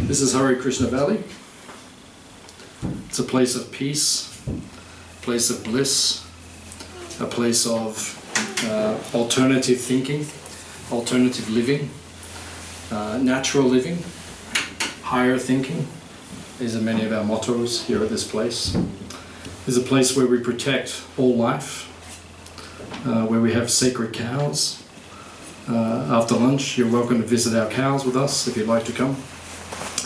This is Hare Krishna Valley. It's a place of peace, a place of bliss, a place of alternative thinking, alternative living, natural living, higher thinking. These are many of our mottos here at this place. It's a place where we protect all life, where we have sacred cows. After lunch, you're welcome to visit our cows with us if you'd like to come.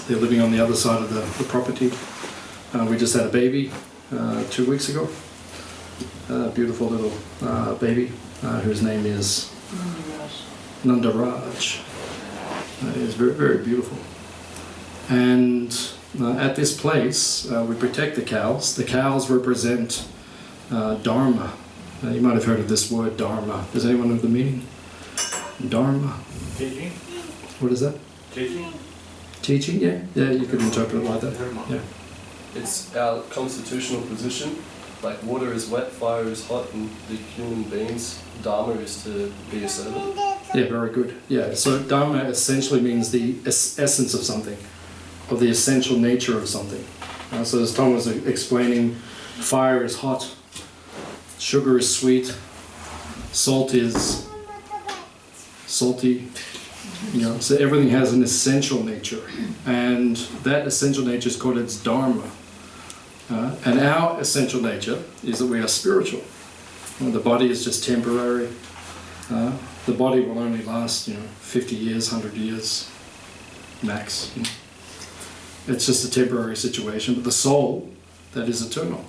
They're living on the other side of the property. We just had a baby 2 weeks ago. A beautiful little baby whose name is Nandaraj. It's very, very beautiful. And at this place, we protect the cows. The cows represent Dharma. You might have heard of this word, Dharma. Does anyone know the meaning? Dharma. Teaching. What is that? Teaching. Teaching, yeah. Yeah, you could interpret it like that. Yeah. It's our constitutional position. Like water is wet, fire is hot, and the human being's dharma is to be a servant. Yeah, very good. Yeah, so Dharma essentially means the essence of something, or the essential nature of something. So as Tom was explaining, fire is hot, sugar is sweet, salt is salty. You know, so everything has an essential nature, and that essential nature is called its Dharma. And our essential nature is that we are spiritual. The body is just temporary. The body will only last, 50 years, 100 years, max. It's just a temporary situation, but the soul, that is eternal.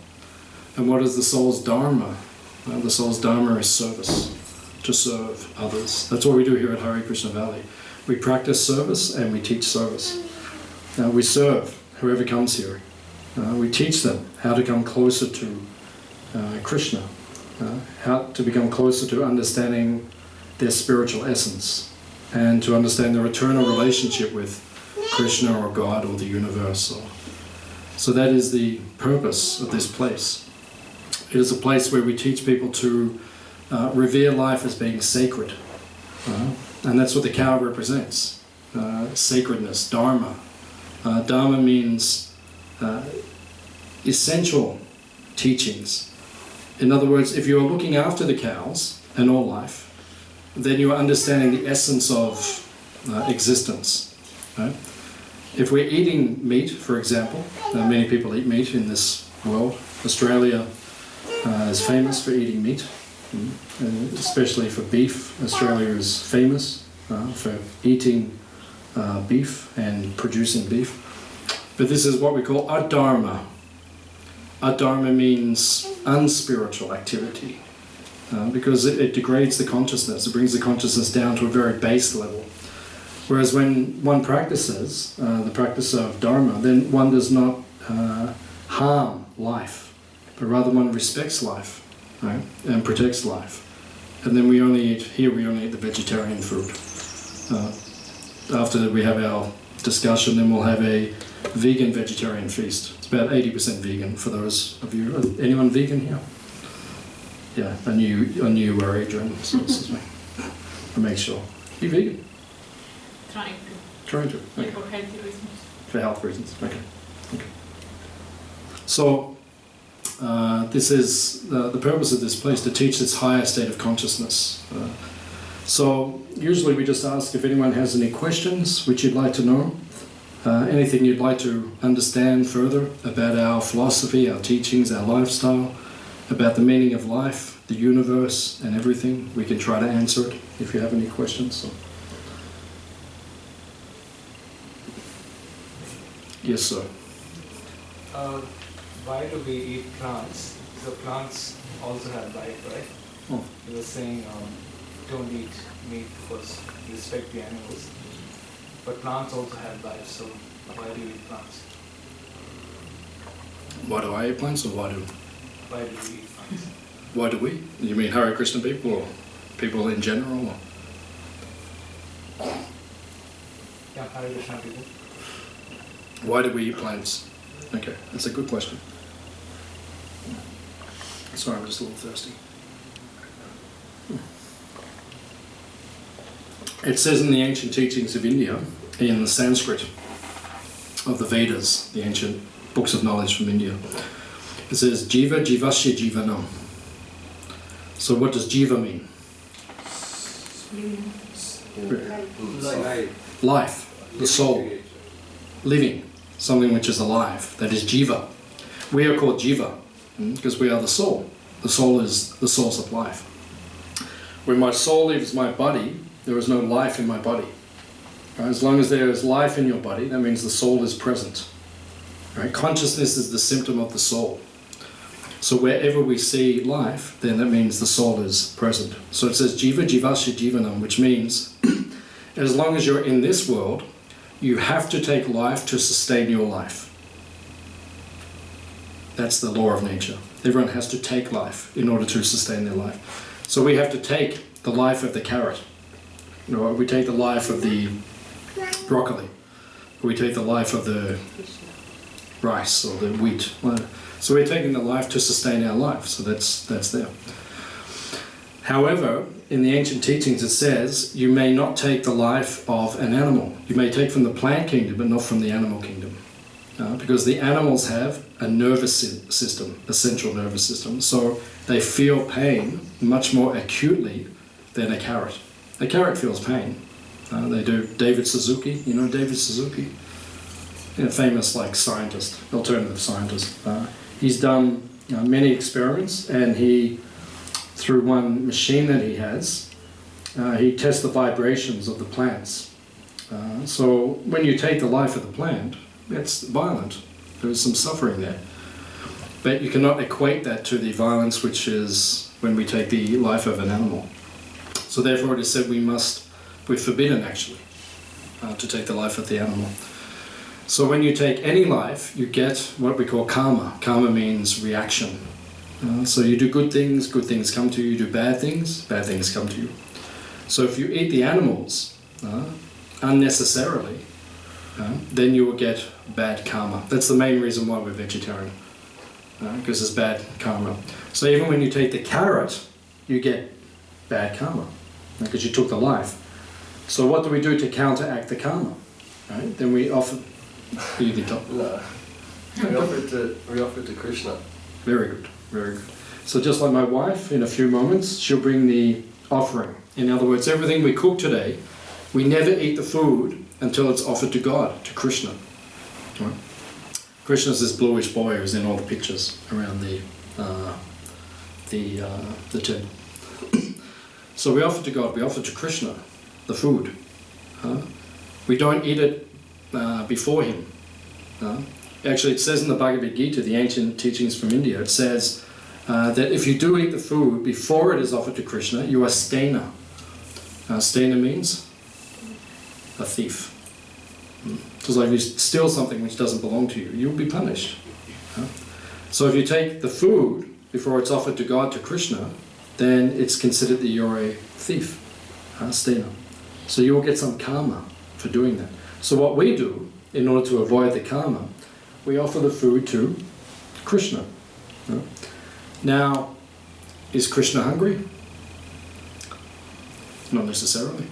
And what is the soul's Dharma? The soul's Dharma is service, to serve others. That's what we do here at Hare Krishna Valley. We practice service and we teach service. We serve whoever comes here. We teach them how to come closer to Krishna, how to become closer to understanding their spiritual essence, and to understand their eternal relationship with Krishna or God or the universe. So that is the purpose of this place. It is a place where we teach people to revere life as being sacred. And that's what the cow represents, sacredness, Dharma. Dharma means essential teachings. In other words, if you are looking after the cows and all life, then you are understanding the essence of existence. Right? If we're eating meat, for example, many people eat meat in this world. Australia is famous for eating meat. Especially for beef. Australia is famous for eating beef and producing beef. But this is what we call adharma. Adharma means unspiritual activity because it degrades the consciousness. It brings the consciousness down to a very base level. Whereas when one practices the practice of Dharma, then one does not harm life, but rather one respects life. Right? And protects life. And then we only eat the vegetarian food. After we have our discussion, then we'll have a vegan vegetarian feast. It's about 80% vegan for those of you. Anyone vegan here? Yeah, I knew you were, Adrian. So this is me. I make sure. You vegan? Trying to. Okay. For healthy reasons. For health reasons. Okay. So. This is the purpose of this place, to teach this higher state of consciousness. So usually we just ask if anyone has any questions which you'd like to know, anything you'd like to understand further about our philosophy, our teachings, our lifestyle, about the meaning of life, the universe and everything. We can try to answer it if you have any questions. So. Yes, sir. Why do we eat plants? So plants also have life, right? Oh. You were saying don't eat meat because respect the animals. But plants also have life, so why do you eat plants? Why do I eat plants, or why do we eat plants? Why do we? You mean Hare Krishna people, or people in general? Or? Yeah, Hare Krishna people. Why do we eat plants? Okay, that's a good question. Sorry, I'm just a little thirsty. It says in the ancient teachings of India, in Sanskrit, of the Vedas, the ancient books of knowledge from India. It says, Jiva Jivasya Jivanam. So what does Jiva mean? Life, the soul, living, something which is alive, that is Jiva. We are called Jiva because we are the soul. The soul is the source of life. When my soul leaves my body, there is no life in my body. Right? As long as there is life in your body, that means the soul is present. Right? Consciousness is the symptom of the soul. So wherever we see life, then that means the soul is present. So it says Jiva Jivasya Jivanam, which means as long as you're in this world, you have to take life to sustain your life. That's the law of nature. Everyone has to take life in order to sustain their life. So we have to take the life of the carrot. You know, we take the life of the broccoli. We take the life of the rice or the wheat. So we're taking the life to sustain our life. So that's there. However, in the ancient teachings it says you may not take the life of an animal. You may take from the plant kingdom, but not from the animal kingdom. Because the animals have a nervous system, a central nervous system. So they feel pain much more acutely than a carrot. A carrot feels pain. They do. David Suzuki, you know David Suzuki? A famous scientist, alternative scientist. He's done many experiments, and he, through one machine that he has, he tests the vibrations of the plants. So when you take the life of the plant, it's violent. There is some suffering there. But you cannot equate that to the violence which is when we take the life of an animal. So therefore it is said we're forbidden actually to take the life of the animal. So when you take any life, you get what we call karma. Karma means reaction. So you do good things come to you. You do bad things come to you. So if you eat the animals unnecessarily, then you will get bad karma. That's the main reason why we're vegetarian, because it's bad karma. So even when you take the carrot, you get bad karma, because you took the life. So what do we do to counteract the karma? Right? Then we offer... You can talk. No. We offer it to Krishna. Very good, very good. So just like my wife, in a few moments, she'll bring the offering. In other words, everything we cook today, we never eat the food until it's offered to God, to Krishna. Right? Krishna's this bluish boy who's in all the pictures around the temple. So we offer to God, we offer to Krishna the food. We don't eat it before him. Actually, it says in the Bhagavad-gītā, the ancient teachings from India, it says that if you do eat the food before it is offered to Krishna, you are stena. Stena means a thief. Just like if you steal something which doesn't belong to you, you'll be punished. So if you take the food before it's offered to God, to Krishna, then it's considered that you're a thief, stena. So you will get some karma for doing that. So what we do, in order to avoid the karma, we offer the food to Krishna. Now, is Krishna hungry? Not necessarily.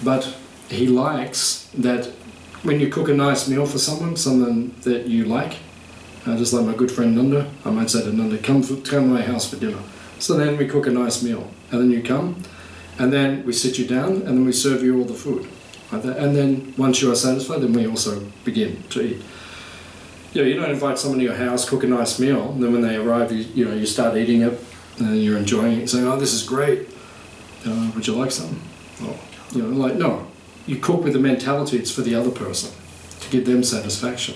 But he likes that when you cook a nice meal for someone that you like, just like my good friend Nanda, I might say to Nanda, come to my house for dinner. So then we cook a nice meal, and then you come, and then we sit you down, and then we serve you all the food. Like that. And then once you are satisfied, then we also begin to eat. You don't invite someone to your house, cook a nice meal, and then when they arrive, you start eating it, and you're enjoying it, saying, "Oh, this is great. Would you like some?" No. You cook with the mentality it's for the other person, to give them satisfaction.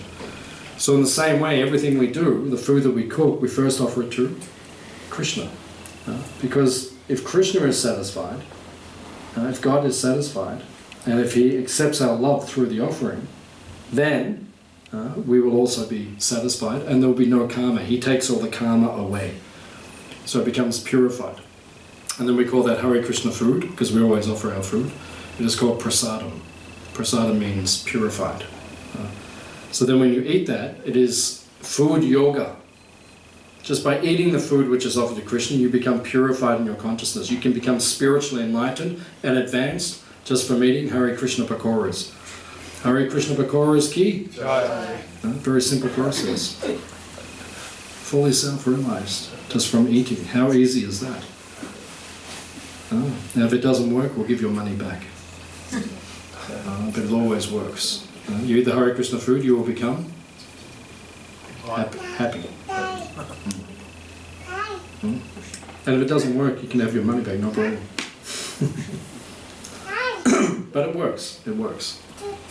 So in the same way, everything we do, the food that we cook, we first offer it to Krishna. Because if Krishna is satisfied, if God is satisfied, and if he accepts our love through the offering, then we will also be satisfied, and there will be no karma. He takes all the karma away. So it becomes purified. And then we call that Hare Krishna food, because we always offer our food. It is called prasadam. Prasadam means purified. So then when you eat that, it is food yoga. Just by eating the food which is offered to Krishna, you become purified in your consciousness. You can become spiritually enlightened and advanced just from eating Hare Krishna pakoras. Hare Krishna Bakura's key. Jai. Very simple process. Fully self-realized, just from eating. How easy is that? Now if it doesn't work, we'll give your money back. But it always works. You eat the Hare Krishna food, you will become happy. And if it doesn't work, you can have your money back, no problem. But it works. It works.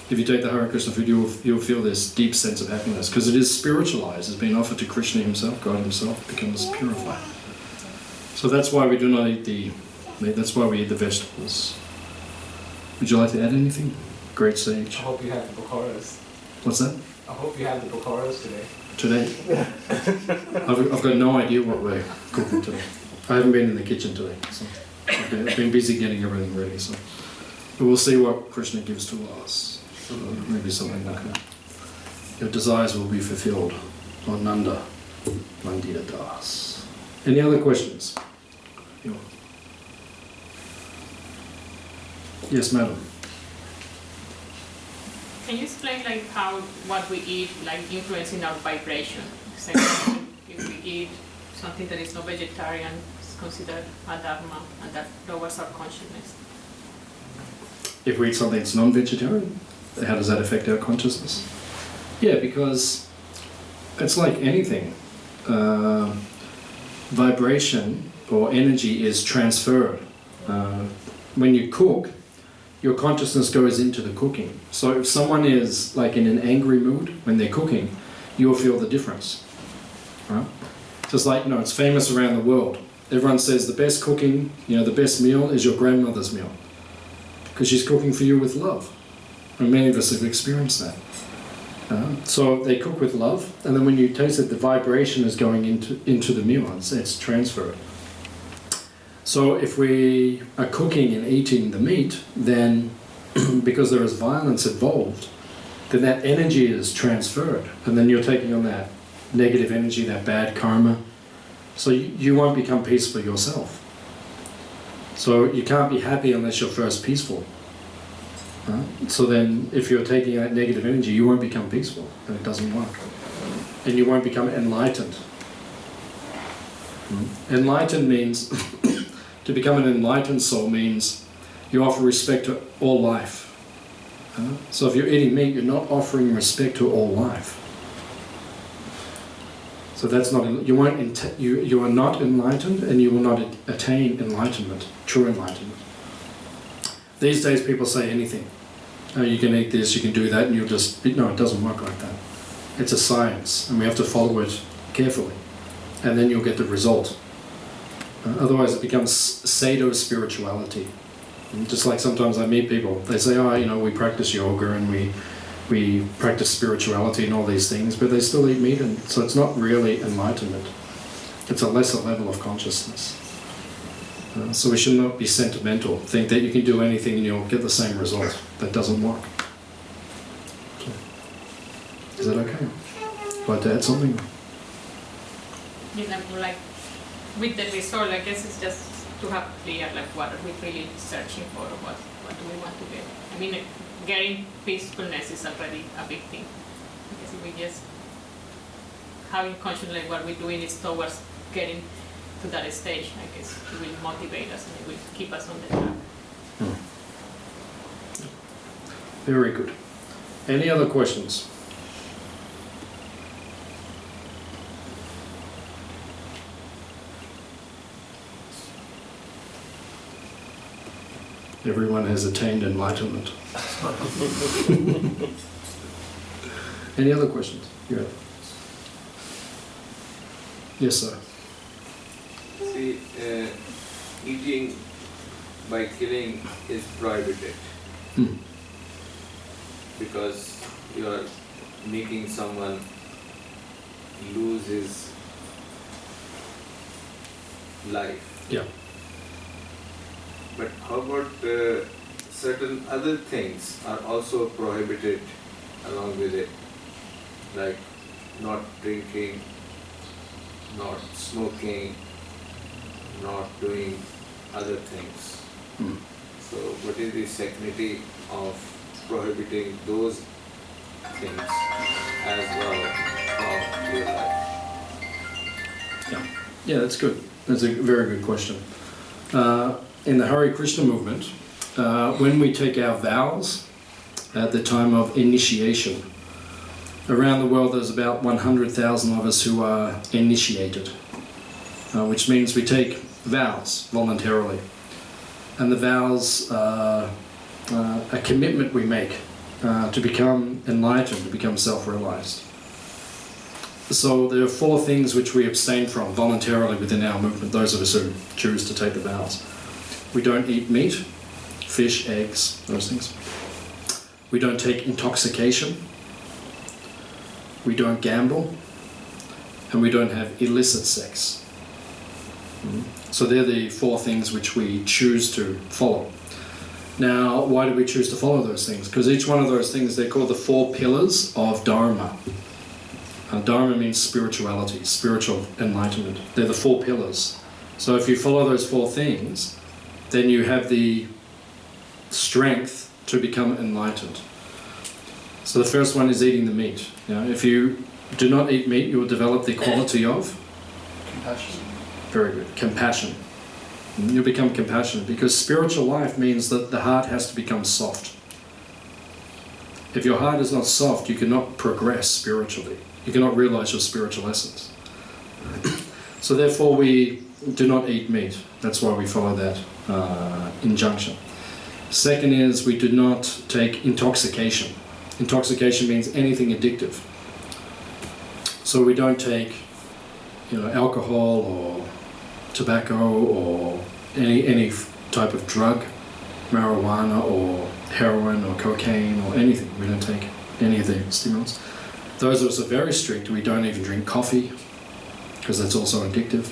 If you take the Hare Krishna food, you'll feel this deep sense of happiness because it is spiritualized. It's been offered to Krishna himself, God himself, becomes purified. So that's why we do not eat the. That's why we eat the vegetables. Would you like to add anything? Great sage. I hope you have the pakoras. What's that? I hope you have the pakoras today. Today? I've got no idea what we're cooking today. I haven't been in the kitchen today, so I've been busy getting everything ready. So, but we'll see what Krishna gives to us. Maybe something like that. Your desires will be fulfilled. Ananda, Mandira Das. Any other questions? Yes, madam. Can you explain like how what we eat like influencing our vibration? So if we eat something that is not vegetarian, it's considered a dharma, and that lowers our consciousness. If we eat something that's non-vegetarian, how does that affect our consciousness? Yeah, because it's like anything. Vibration or energy is transferred. When you cook, your consciousness goes into the cooking. So if someone is like in an angry mood when they're cooking, you'll feel the difference. Right? Just like, it's famous around the world. Everyone says the best cooking, the best meal is your grandmother's meal. Because she's cooking for you with love. And many of us have experienced that. So they cook with love, and then when you taste it, the vibration is going into the meal. It's transferred. So if we are cooking and eating the meat, then because there is violence involved, then that energy is transferred, and then you're taking on that negative energy, that bad karma. So you won't become peaceful yourself. So you can't be happy unless you're first peaceful. So then if you're taking that negative energy, you won't become peaceful, and it doesn't work. And you won't become enlightened. Enlightened means, to become an enlightened soul means you offer respect to all life. So if you're eating meat, you're not offering respect to all life. So that's not, you are not enlightened, and you will not attain enlightenment, true enlightenment. These days people say anything. You can eat this, you can do that, and you'll just... No, it doesn't work like that. It's a science, and we have to follow it carefully. And then you'll get the result. Otherwise it becomes pseudo-spirituality. Just like sometimes I meet people, they say, we practice yoga and we practice spirituality and all these things, but they still eat meat, and so it's not really enlightenment. It's a lesser level of consciousness. So we should not be sentimental, think that you can do anything and you'll get the same result. That doesn't work. Is that okay? Would like to add something? Like with the result, I guess it's just to have clear like what are we really searching for, or what do we want to get. I mean, getting peacefulness is already a big thing. Because if we just having conscious like what we're doing is towards getting to that stage, I guess it will motivate us and it will keep us on the track. Very good. Any other questions? Everyone has attained enlightenment. Any other questions? Yeah. Yes, sir. See, eating by killing is prohibited because you are making someone lose his life. Yeah. But how about certain other things are also prohibited along with it, like not drinking, not smoking, not doing other things. So what is the sanctity of prohibiting those things as well from your life? Yeah, that's good. That's a very good question. In the Hare Krishna movement, when we take our vows at the time of initiation, around the world there's about 100,000 of us who are initiated, which means we take vows voluntarily. And the vows are a commitment we make to become enlightened, to become self-realized. So there are 4 things which we abstain from voluntarily within our movement, those of us who choose to take the vows. We don't eat meat, fish, eggs, those things. We don't take intoxication. We don't gamble. And we don't have illicit sex. So they're the 4 things which we choose to follow. Now, why do we choose to follow those things? Because each one of those things, they're called the 4 pillars of Dharma. Dharma means spirituality, spiritual enlightenment. They're the 4 pillars. So if you follow those 4 things, then you have the strength to become enlightened. So the first one is eating the meat. If you do not eat meat, you will develop the quality of? Compassion. Very good. Compassion. You'll become compassionate because spiritual life means that the heart has to become soft. If your heart is not soft, you cannot progress spiritually. You cannot realize your spiritual essence. So therefore we do not eat meat. That's why we follow that injunction. Second is we do not take intoxication. Intoxication means anything addictive. So we don't take alcohol or tobacco or any type of drug, marijuana or heroin or cocaine or anything. We don't take any of the stimulants. Those of us are very strict. We don't even drink coffee because that's also addictive.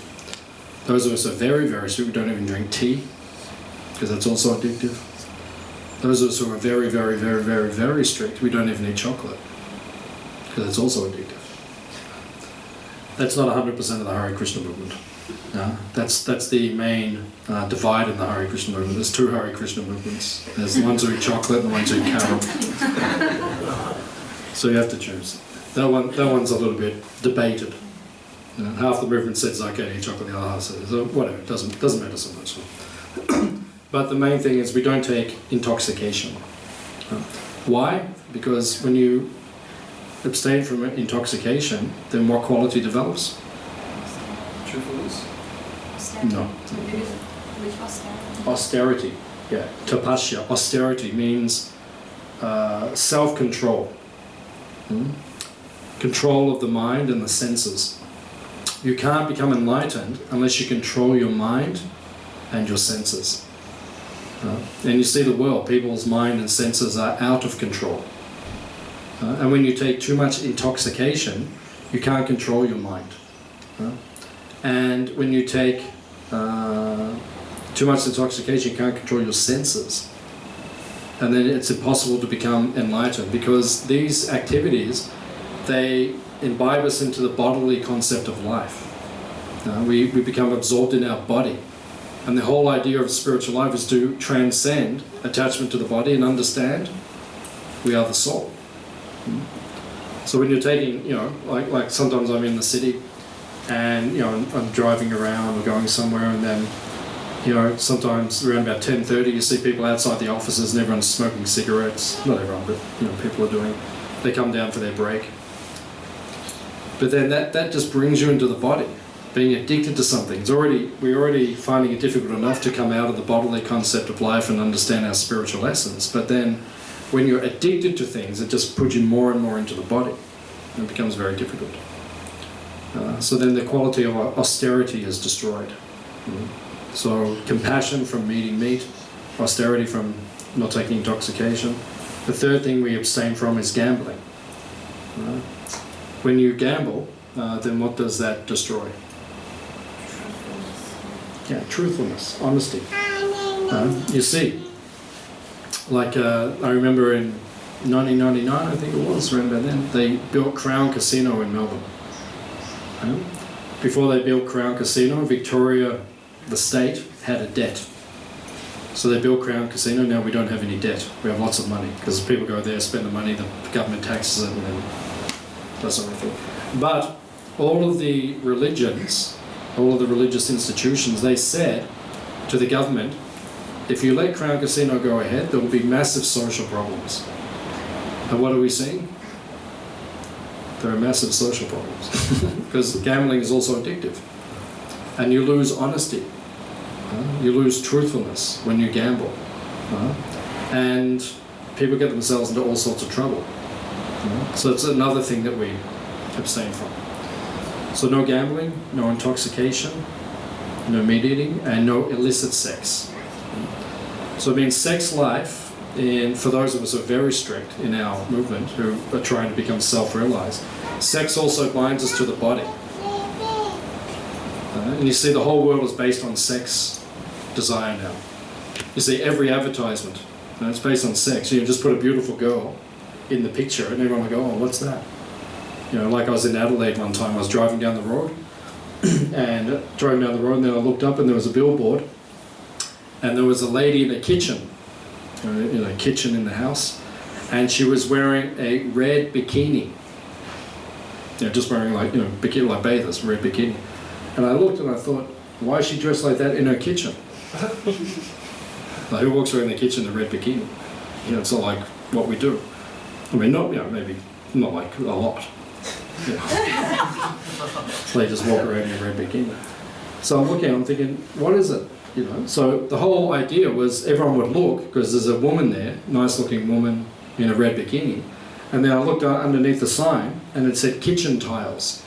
Those of us are very, very strict. We don't even drink tea because that's also addictive. Those of us who are very, very, very, very, very strict, we don't even eat chocolate because it's also addictive. That's not 100% of the Hare Krishna movement. That's the main divide in the Hare Krishna movement. There's 2 Hare Krishna movements. There's the ones who eat chocolate and the ones who eat caramel. So you have to choose. That one's a little bit debated. Half the movement says okay to eat chocolate, the other half says whatever. It doesn't matter so much. But the main thing is we don't take intoxication. Why? Because when you abstain from intoxication, then what quality develops? Truthfulness? No. Which austerity? Austerity. Yeah. Tapasya. Austerity means self-control. Control of the mind and the senses. You can't become enlightened unless you control your mind and your senses. And you see the world, people's mind and senses are out of control. And when you take too much intoxication, you can't control your mind. And when you take too much intoxication, you can't control your senses. And then it's impossible to become enlightened because these activities, they imbibe us into the bodily concept of life. We become absorbed in our body. And the whole idea of spiritual life is to transcend attachment to the body and understand we are the soul. So when you're taking, like sometimes I'm in the city and, I'm driving around or going somewhere and then, sometimes around about 10:30 you see people outside the offices and everyone's smoking cigarettes. Not everyone, but, people are doing. They come down for their break. But then that just brings you into the body. Being addicted to something. We're already finding it difficult enough to come out of the bodily concept of life and understand our spiritual essence. But then when you're addicted to things, it just puts you more and more into the body. And it becomes very difficult. So then the quality of austerity is destroyed. So compassion from eating meat, austerity from not taking intoxication. The third thing we abstain from is gambling. When you gamble, then what does that destroy? Yeah, truthfulness, honesty. You see, like I remember in 1999, I think it was, around about then, they built Crown Casino in Melbourne. Before they built Crown Casino, Victoria, the state, had a debt. So they built Crown Casino, now we don't have any debt. We have lots of money, because people go there, spend the money, the government taxes it, and then does everything. But all of the religions, all of the religious institutions, they said to the government, if you let Crown Casino go ahead, there will be massive social problems. And what are we seeing? There are massive social problems. Because gambling is also addictive. And you lose honesty. You lose truthfulness when you gamble. And people get themselves into all sorts of trouble. So it's another thing that we abstain from. So no gambling, no intoxication, no meat eating, and no illicit sex. So it means sex life, for those of us who are very strict in our movement, who are trying to become self-realized, sex also binds us to the body. And you see the whole world is based on sex desire now. You see every advertisement, it's based on sex. You just put a beautiful girl in the picture and everyone will go, oh, what's that? Like I was in Adelaide one time, I was driving down the road and then I looked up and there was a billboard and there was a lady in a kitchen, in a kitchen in the house, and she was wearing a red bikini. Just wearing bikini, like bathers, red bikini. And I looked and I thought, why is she dressed like that in her kitchen? Like, who walks around the kitchen in a red bikini? It's not like what we do. I mean, maybe not like a lot. They just walk around in a red bikini. So I'm looking, I'm thinking, what is it? So the whole idea was everyone would look, because there's a woman there, nice looking woman in a red bikini, and then I looked underneath the sign and it said kitchen tiles.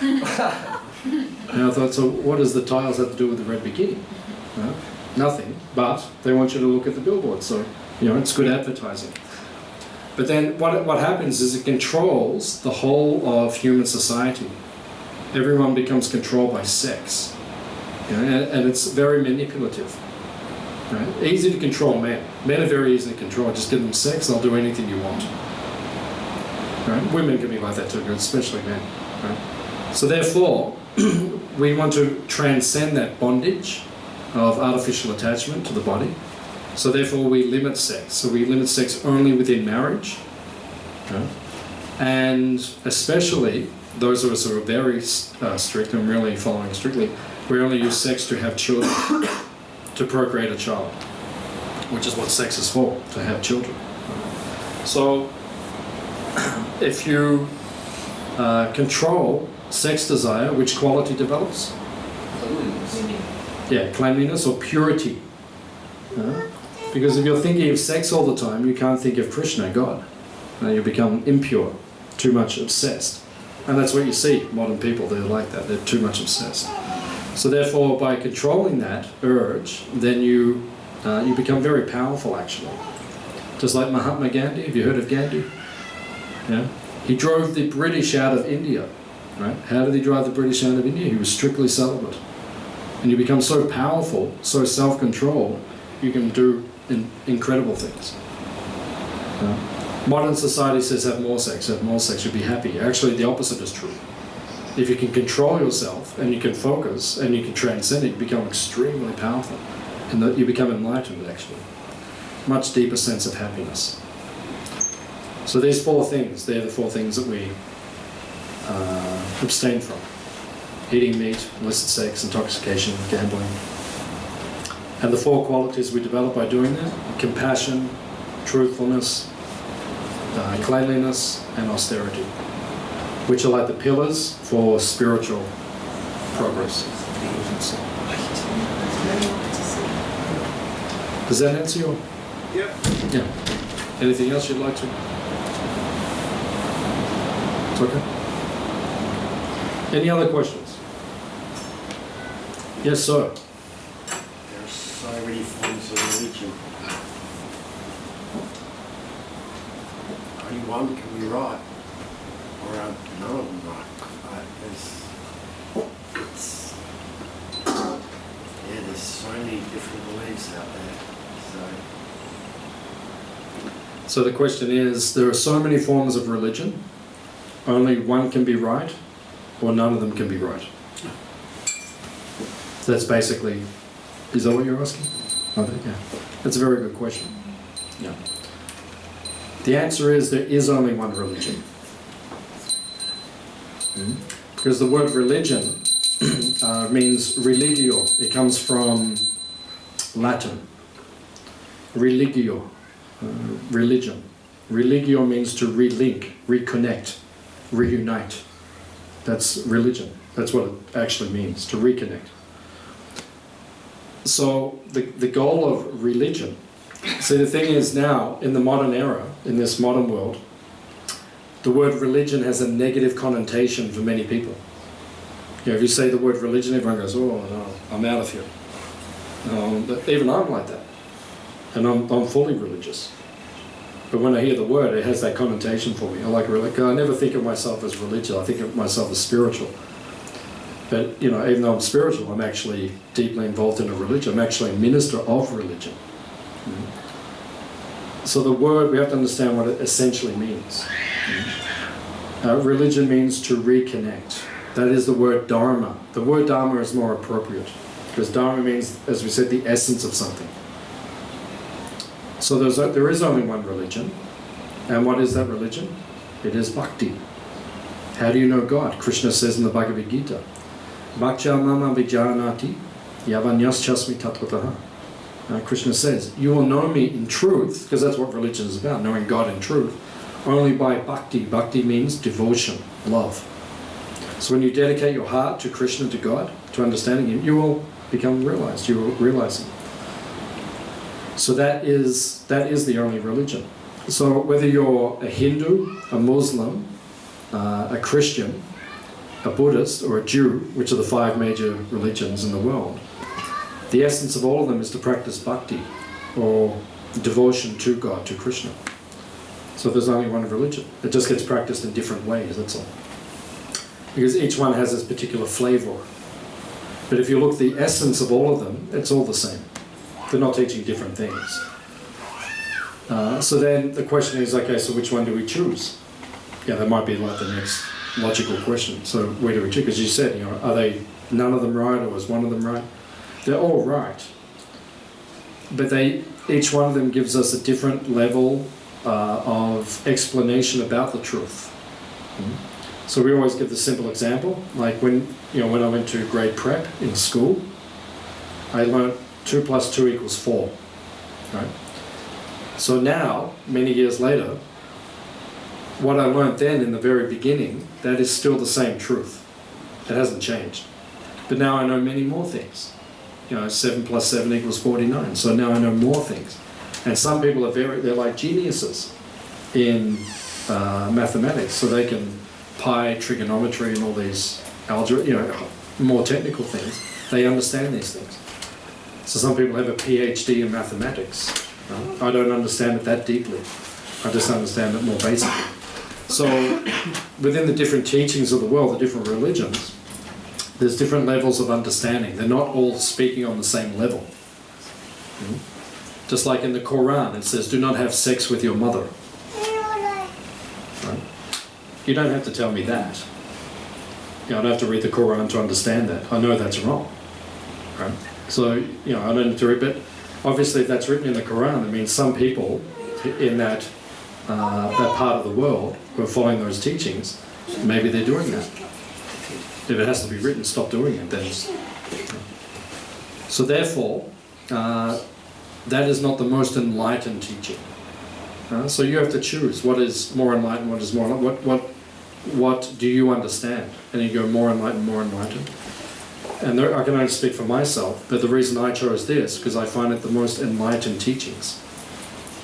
And I thought, so what does the tiles have to do with the red bikini? Nothing, but they want you to look at the billboard, so it's good advertising. But then what happens is it controls the whole of human society. Everyone becomes controlled by sex. And it's very manipulative. Right? Easy to control men. Men are very easy to control. Just give them sex, they'll do anything you want. Right? Women can be like that too, especially men. Right? So therefore, we want to transcend that bondage of artificial attachment to the body. So therefore we limit sex. So we limit sex only within marriage. Right? And especially those of us who are very strict and really following strictly, we only use sex to have children, to procreate a child, which is what sex is for, to have children. So if you control sex desire, which quality develops? Cleanliness or purity. Because if you're thinking of sex all the time, you can't think of Krishna, God. You become impure, too much obsessed. And that's what you see, modern people, they're like that, they're too much obsessed. So therefore, by controlling that urge, then you become very powerful, actually. Just like Mahatma Gandhi, have you heard of Gandhi? He drove the British out of India. Right? How did he drive the British out of India? He was strictly celibate. And you become so powerful, so self-controlled, you can do incredible things. Modern society says have more sex, you'll be happy. Actually, the opposite is true. If you can control yourself and you can focus and you can transcend it, you become extremely powerful. And that you become enlightened, actually. Much deeper sense of happiness. So these four things, they're the four things that we abstain from. Eating meat, illicit sex, intoxication, gambling. And the four qualities we develop by doing that: compassion, truthfulness, cleanliness, and austerity, which are like the pillars for spiritual progress. Does that answer your? Yep. Yeah. Anything else you'd like to? It's okay. Any other questions? Yes, sir. There are so many forms of religion. Only one can be right, or none of them right. There's so many different beliefs out there. So the question is, there are so many forms of religion, only one can be right, or none of them can be right. So that's basically, is that what you're asking? Are they? Yeah. That's a very good question. Yeah. The answer is there is only one religion. Because the word religion means religio. It comes from Latin. Religio, religion. Religio means to relink, reconnect, reunite. That's religion. That's what it actually means, to reconnect. So the goal of religion, see the thing is now, in the modern era, in this modern world, the word religion has a negative connotation for many people. You know, if you say the word religion, everyone goes, oh no, I'm out of here. Even I'm like that. And I'm fully religious. But when I hear the word, it has that connotation for me. I like religion. I never think of myself as religious. I think of myself as spiritual. But, you know, even though I'm spiritual, I'm actually deeply involved in a religion. I'm actually a minister of religion. So the word, we have to understand what it essentially means. Religion means to reconnect. That is the word Dharma. The word Dharma is more appropriate. Because Dharma means, as we said, the essence of something. So there is only one religion. And what is that religion? It is bhakti. How do you know God? Krishna says in the Bhagavad-gītā, Bhakya mama vijanati yavanyaschasmi tatvataha. Krishna says, you will know me in truth, because that's what religion is about, knowing God in truth, only by bhakti. Bhakti means devotion, love. So when you dedicate your heart to Krishna, to God, to understanding Him, you will become realized. You will realize Him. So that is the only religion. So whether you're a Hindu, a Muslim, a Christian, a Buddhist, or a Jew, which are the 5 major religions in the world, the essence of all of them is to practice bhakti, or devotion to God, to Krishna. So there's only one religion. It just gets practiced in different ways, that's all. Because each one has its particular flavor. But if you look at the essence of all of them, it's all the same. They're not teaching different things. So then the question is, okay, so which one do we choose? Yeah, that might be like the next logical question. So where do we choose? Because you said, you know, are they none of them right, or is one of them right? They're all right. But each one of them gives us a different level of explanation about the truth. So we always give the simple example, like when I went to grade prep in school, I learnt 2 + 2 = 4. Right? So now, many years later, what I learnt then in the very beginning, that is still the same truth. It hasn't changed. But now I know many more things. 7 + 7 = 49. So now I know more things. And some people they're like geniuses in mathematics, so they can pi, trigonometry, and all these algebra, more technical things. They understand these things. So some people have a PhD in mathematics. I don't understand it that deeply. I just understand it more basically. So within the different teachings of the world, the different religions, there's different levels of understanding. They're not all speaking on the same level. Just like in the Quran, it says, do not have sex with your mother. Right? You don't have to tell me that. I don't have to read the Quran to understand that. I know that's wrong. Right? So, I don't need to read it. Obviously, if that's written in the Quran, it means some people in that part of the world who are following those teachings, maybe they're doing that. If it has to be written, stop doing it then. So therefore, that is not the most enlightened teaching. So you have to choose what is more enlightened, what is more what do you understand? And you go more enlightened, more enlightened. And I can only speak for myself, but the reason I chose this, because I find it the most enlightened teachings.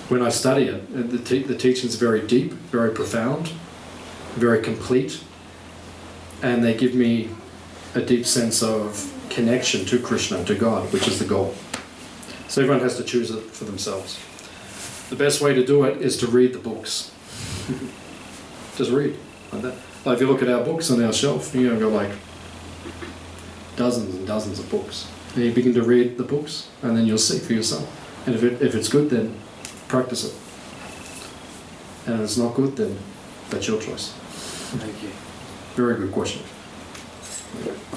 When I study it, the teachings are very deep, very profound, very complete, and they give me a deep sense of connection to Krishna, to God, which is the goal. So everyone has to choose it for themselves. The best way to do it is to read the books. Just read. Like that. Like if you look at our books on our shelf, you've got like dozens and dozens of books. And you begin to read the books, and then you'll see for yourself. And if it's good, then practice it. And if it's not good, then that's your choice. Thank you. Very good question.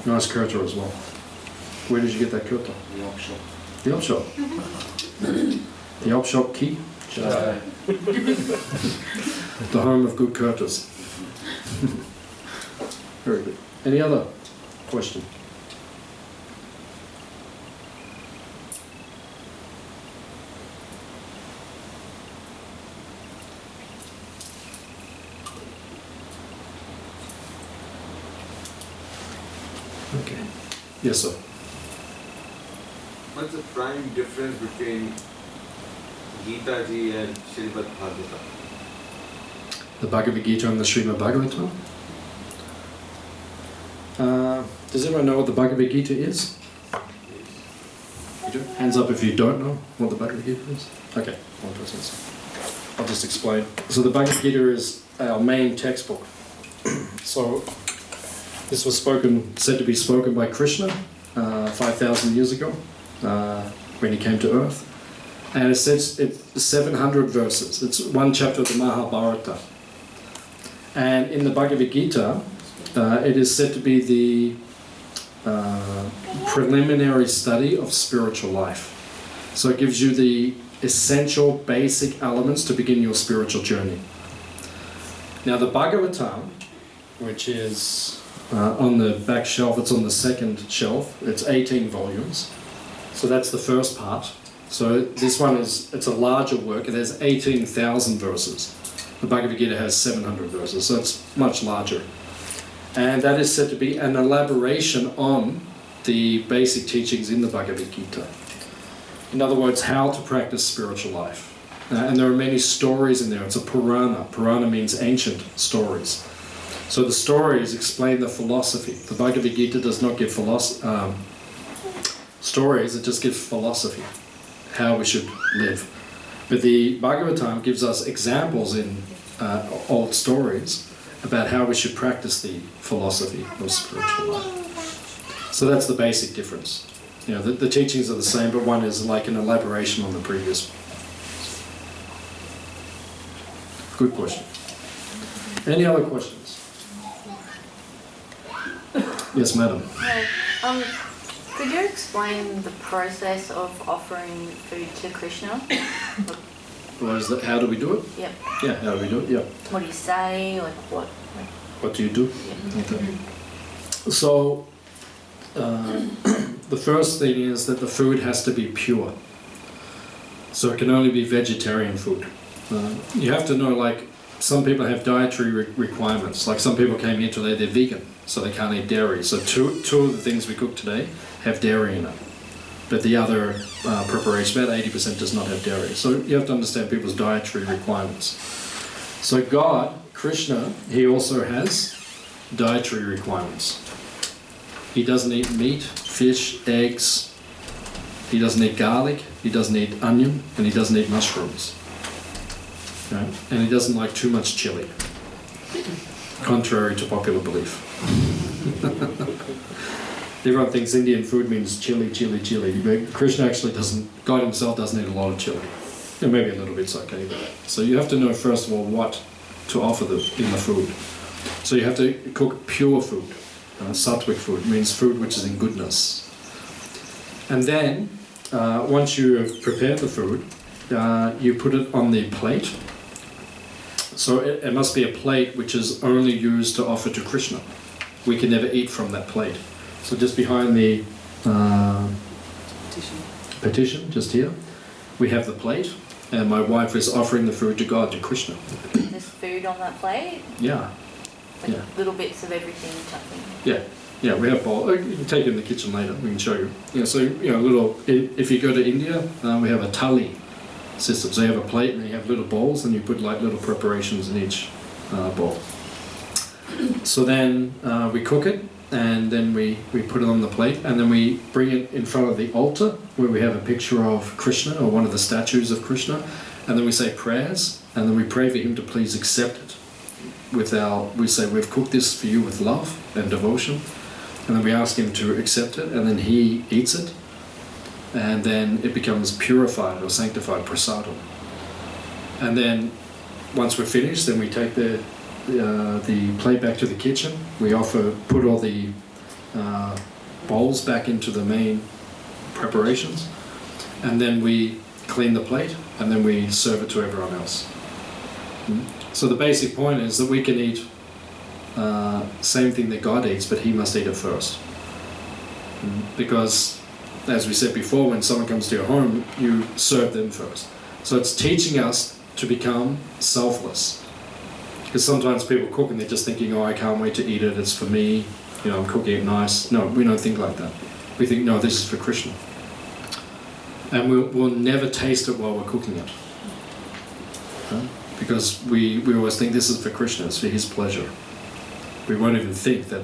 Nice kirta as well. Where did you get that kirta? Yorkshire. The op shop. The op shop key. The home of good Curtis. Very good. Any other question? Okay. Yes, sir. What's the prime difference between Gita Ji and Śrīmad Bhāgavatam? The Bhagavad-gītā and the Śrīmad Bhāgavatam. Does everyone know what the Bhagavad-gītā is? You do? Hands up if you don't know what the Bhagavad-gītā is. Okay, one person. I'll just explain. So the Bhagavad-gītā is our main textbook. So this was said to be spoken by Krishna 5,000 years ago when he came to earth. And it says it's 700 verses. It's one chapter of the Mahabharata. And in the Bhagavad-gītā, it is said to be the preliminary study of spiritual life. So it gives you the essential basic elements to begin your spiritual journey. Now the Bhagavatam, which is on the back shelf, it's on the second shelf, it's 18 volumes. So that's the first part. So this one it's a larger work, it has 18,000 verses. The Bhagavad-gītā has 700 verses, so it's much larger. And that is said to be an elaboration on the basic teachings in the Bhagavad-gītā. In other words, how to practice spiritual life. And there are many stories in there. It's a Purana. Purana means ancient stories. So the stories explain the philosophy. The Bhagavad-gītā does not give stories, it just gives philosophy, how we should live. But the Bhagavatam gives us examples in old stories about how we should practice the philosophy of spiritual life. So that's the basic difference. You know, the teachings are the same, but one is like an elaboration on the previous. Good question. Any other questions? Yes, madam. Hi. Could you explain the process of offering food to Krishna? What is that? How do we do it? Yep. Yeah, how do we do it? Yeah. What do you say? Like what? What do you do? Yeah. Okay. So, the first thing is that the food has to be pure. So it can only be vegetarian food. You have to know, like, some people have dietary requirements. Like some people came here today, they're vegan, so they can't eat dairy. So two of the things we cook today have dairy in it. But the other preparation, about 80% does not have dairy. So you have to understand people's dietary requirements. So God, Krishna, he also has dietary requirements. He doesn't eat meat, fish, eggs. He doesn't eat garlic. He doesn't eat onion, and he doesn't eat mushrooms. Right? And he doesn't like too much chili, contrary to popular belief. Everyone thinks Indian food means chili, chili, chili. But Krishna actually doesn't, God himself doesn't eat a lot of chili. And maybe a little bit's okay, but so you have to know first of all what to offer in the food. So you have to cook pure food. Sattvic food means food which is in goodness. And then, once you have prepared the food, you put it on the plate. So it must be a plate which is only used to offer to Krishna. We can never eat from that plate. So just behind the petition, just here, we have the plate, and my wife is offering the food to God, to Krishna. There's food on that plate? Yeah. Like Yeah. little bits of everything tucking. Yeah, we have bowl. You can take it in the kitchen later. We can show you. Yeah, so little. If you go to India, we have a thali system. So you have a plate and you have little bowls, and you put like little preparations in each bowl. So then we cook it, and then we put it on the plate, and then we bring it in front of the altar where we have a picture of Krishna or one of the statues of Krishna, and then we say prayers, and then we pray for him to please accept it. We say we've cooked this for you with love and devotion, and then we ask him to accept it, and then he eats it, and then it becomes purified or sanctified prasadam. And then once we're finished, then we take the plate back to the kitchen. We put all the bowls back into the main preparations, and then we clean the plate, and then we serve it to everyone else. So the basic point is that we can eat same thing that God eats, but He must eat it first. Because, as we said before, when someone comes to your home, you serve them first. So it's teaching us to become selfless. Because sometimes people cook and they're just thinking, oh, I can't wait to eat it, it's for me, I'm cooking it nice. No, we don't think like that. We think, no, this is for Krishna. And we'll never taste it while we're cooking it. Because we always think this is for Krishna, it's for His pleasure. We won't even think that,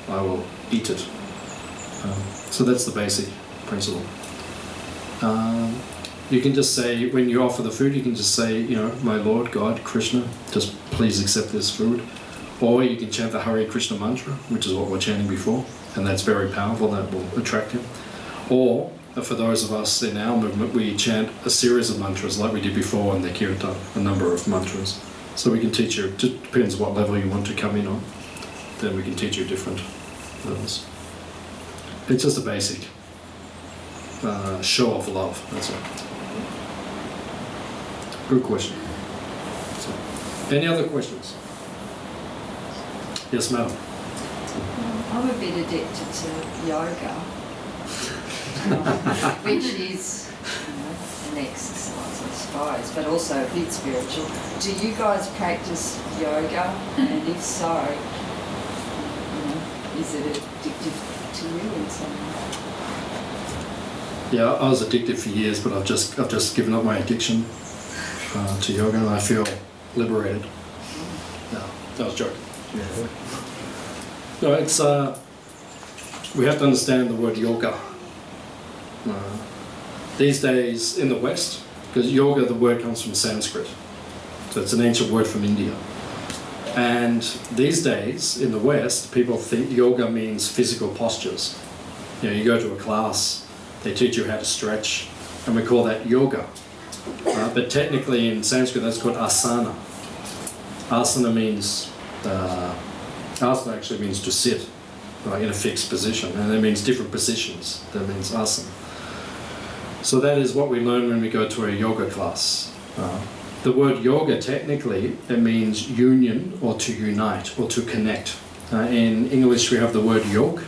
I will eat it. So that's the basic principle. You can just say, when you offer the food, you can just say, my Lord, God, Krishna, just please accept this food. Or you can chant the Hare Krishna mantra, which is what we're chanting before, and that's very powerful, that will attract Him. Or, for those of us in our movement, we chant a series of mantras like we did before in the kirtan, a number of mantras. So we can teach you, it depends what level you want to come in on, then we can teach you different levels. It's just a basic show of love, that's it. Good question. So, any other questions? Yes, madam. I'm a bit addicted to yoga, which is an exercise, I suppose, but also a bit spiritual. Do you guys practice yoga? And if so, is it addictive to you in some way? Yeah, I was addicted for years, but I've just given up my addiction to yoga, and I feel liberated. No, I was joking. Yeah. No, it's we have to understand the word yoga. These days in the West, because yoga, the word comes from Sanskrit, so it's an ancient word from India. And these days in the West, people think yoga means physical postures. You go to a class, they teach you how to stretch, and we call that yoga. But technically in Sanskrit that's called asana. Asana means, asana actually means to sit in a fixed position, and that means different positions. That means asana. So that is what we learn when we go to a yoga class. The word yoga technically, it means union or to unite or to connect. In English we have the word yoke.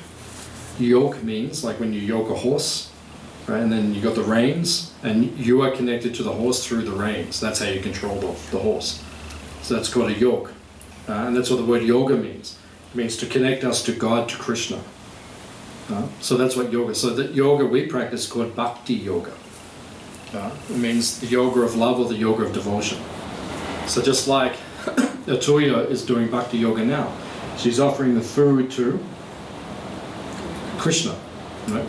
Yoke means like when you yoke a horse, right? And then you got the reins, and you are connected to the horse through the reins. That's how you control the horse. So that's called a yoke. And that's what the word yoga means. It means to connect us to God, to Krishna. So that's what yoga is. So the yoga we practice is called bhakti yoga. It means the yoga of love or the yoga of devotion. So just like Atuya is doing bhakti yoga now, she's offering the food to Krishna. Right?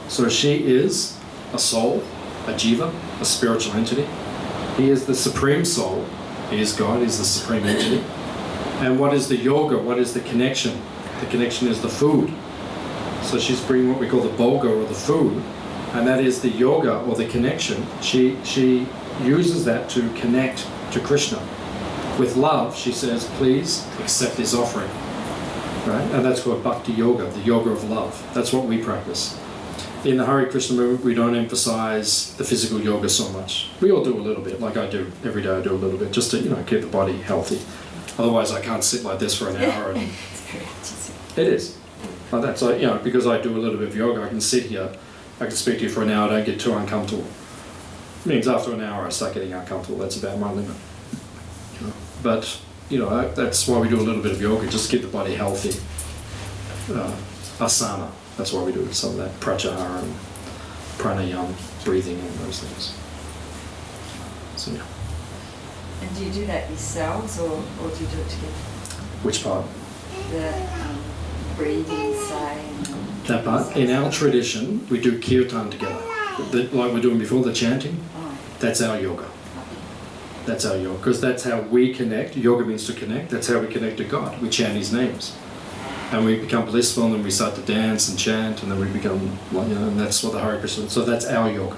So she is a soul, a jiva, a spiritual entity. He is the supreme soul. He is God, he is the supreme entity. And what is the yoga? What is the connection? The connection is the food. So she's bringing what we call the bhoga, or the food, and that is the yoga or the connection. She uses that to connect to Krishna. With love, she says, please accept this offering. Right? And that's called bhakti yoga, the yoga of love. That's what we practice. In the Hare Krishna movement, we don't emphasize the physical yoga so much. We all do a little bit, like I do every day. I do a little bit just to keep the body healthy. Otherwise, I can't sit like this for an hour. And it is like that. So because I do a little bit of yoga, I can sit here, I can speak to you for an hour. I don't get too uncomfortable. It means after an hour, I start getting uncomfortable. That's about my limit. But that's why we do a little bit of yoga, just to keep the body healthy. Asana. That's why we do some of that pratyahara and pranayama, breathing and those things. So yeah. And do you do that yourselves, or do you do it together? Which part? The breathing, saying. That part. In our tradition, we do kirtan together. Like we're doing before, the chanting. Oh. That's our yoga. That's our yoga. Because that's how we connect. Yoga means to connect. That's how we connect to God. We chant His names. And we become blissful, and then we start to dance and chant, and then we become, and that's what the Hare Krishna. So that's our yoga.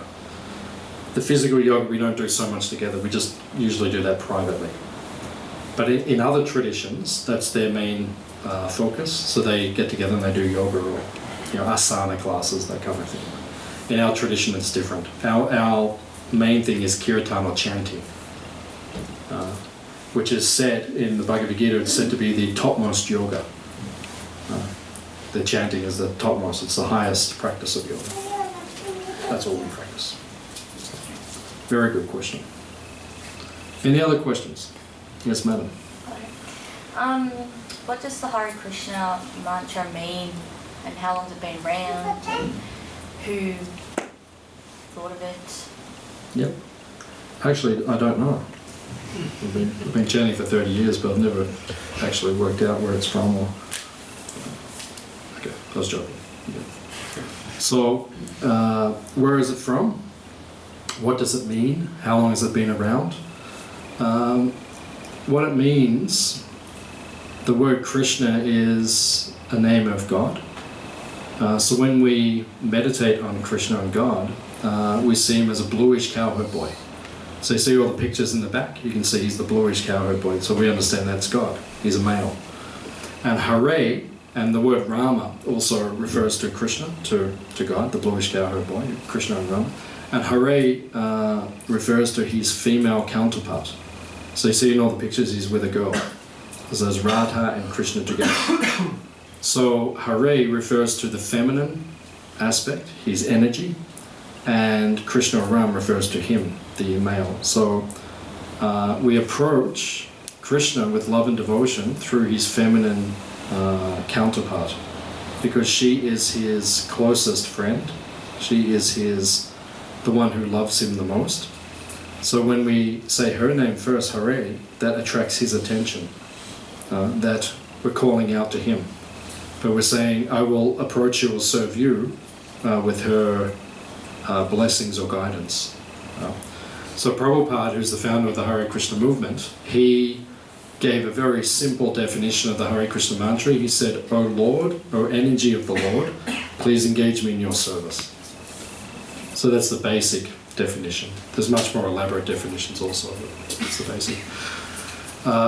The physical yoga we don't do so much together. We just usually do that privately. But in other traditions, that's their main focus. So they get together and they do yoga or asana classes, that kind of thing. In our tradition, it's different. Our main thing is kirtan, or chanting, which is said in the Bhagavad-gītā, it's said to be the topmost yoga. The chanting is the topmost, it's the highest practice of yoga. That's all we practice. Very good question. Any other questions? Yes, madam. What does the Hare Krishna mantra mean, and how long has it been around, and who thought of it? Yep. Actually, I don't know. I've been chanting for 30 years, but I've never actually worked out where it's from. Or okay, I was joking. Yeah. So, where is it from? What does it mean? How long has it been around? What it means, the word Krishna is a name of God. So when we meditate on Krishna and God, we see him as a bluish cowherd boy. So you see all the pictures in the back, you can see he's the bluish cowherd boy. So we understand that's God. He's a male. And Hare, and the word Rama also refers to Krishna, to God, the bluish cowherd boy, Krishna and Rama. And Hare refers to his female counterpart. So you see in all the pictures he's with a girl. So there's Radha and Krishna together. So Hare refers to the feminine aspect, his energy, and Krishna or Ram refers to him, the male. So we approach Krishna with love and devotion through his feminine counterpart, because she is his closest friend. She is the one who loves him the most. So when we say her name first, Hare, that attracts his attention, that we're calling out to him. But we're saying, I will approach you or serve you with her blessings or guidance. So Prabhupada, who's the founder of the Hare Krishna movement, he gave a very simple definition of the Hare Krishna mantra. He said, O Lord, O energy of the Lord, please engage me in your service. So that's the basic definition. There's much more elaborate definitions also, but it's the basic.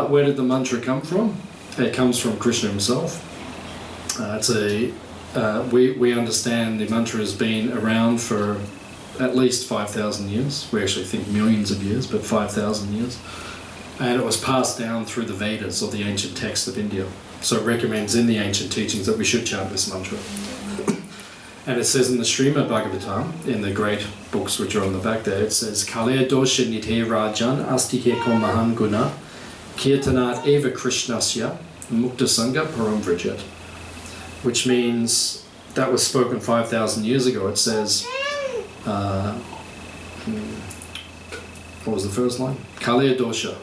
Where did the mantra come from? It comes from Krishna himself. We understand the mantra has been around for at least 5,000 years. We actually think millions of years, but 5,000 years. And it was passed down through the Vedas, or the ancient texts of India. So it recommends in the ancient teachings that we should chant this mantra. And it says in the Śrīmad Bhāgavatam, in the great books which are on the back there, it says, Kalaya dosha nithe rajan astiheko mahan guna kirtanat eva krishnasya mukta sangha param vrajat. Which means, that was spoken 5,000 years ago. It says, what was the first line? Kalaya dosha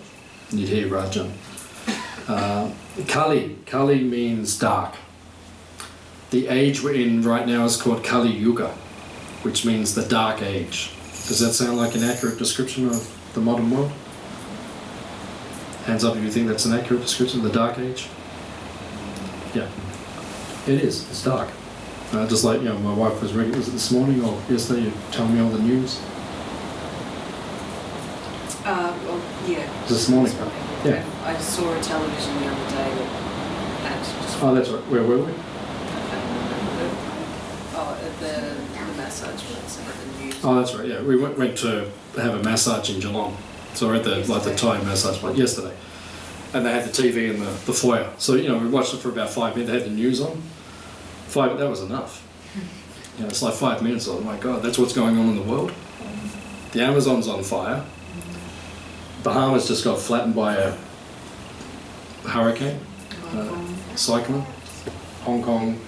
nithe rajan. Kali means dark. The age we're in right now is called Kali Yuga, which means the dark age. Does that sound like an accurate description of the modern world? Hands up if you think that's an accurate description of the dark age. Yeah, it is. It's dark. Just like, my wife was it this morning or yesterday, you telling me all the news? Well, yeah. This morning? Yeah. I saw a television the other day that had just... Oh, that's right. Where were we? At the massage place, at the news. Oh, that's right. Yeah, we went to have a massage in Geelong. So we're at the Thai massage place yesterday, and they had the TV in the foyer. So we watched it for about 5 minutes. They had the news on. That was enough. It's like 5 minutes. Oh my God, that's what's going on in the world. The Amazon's on fire. Bahamas just got flattened by a hurricane, cyclone. Hong Kong,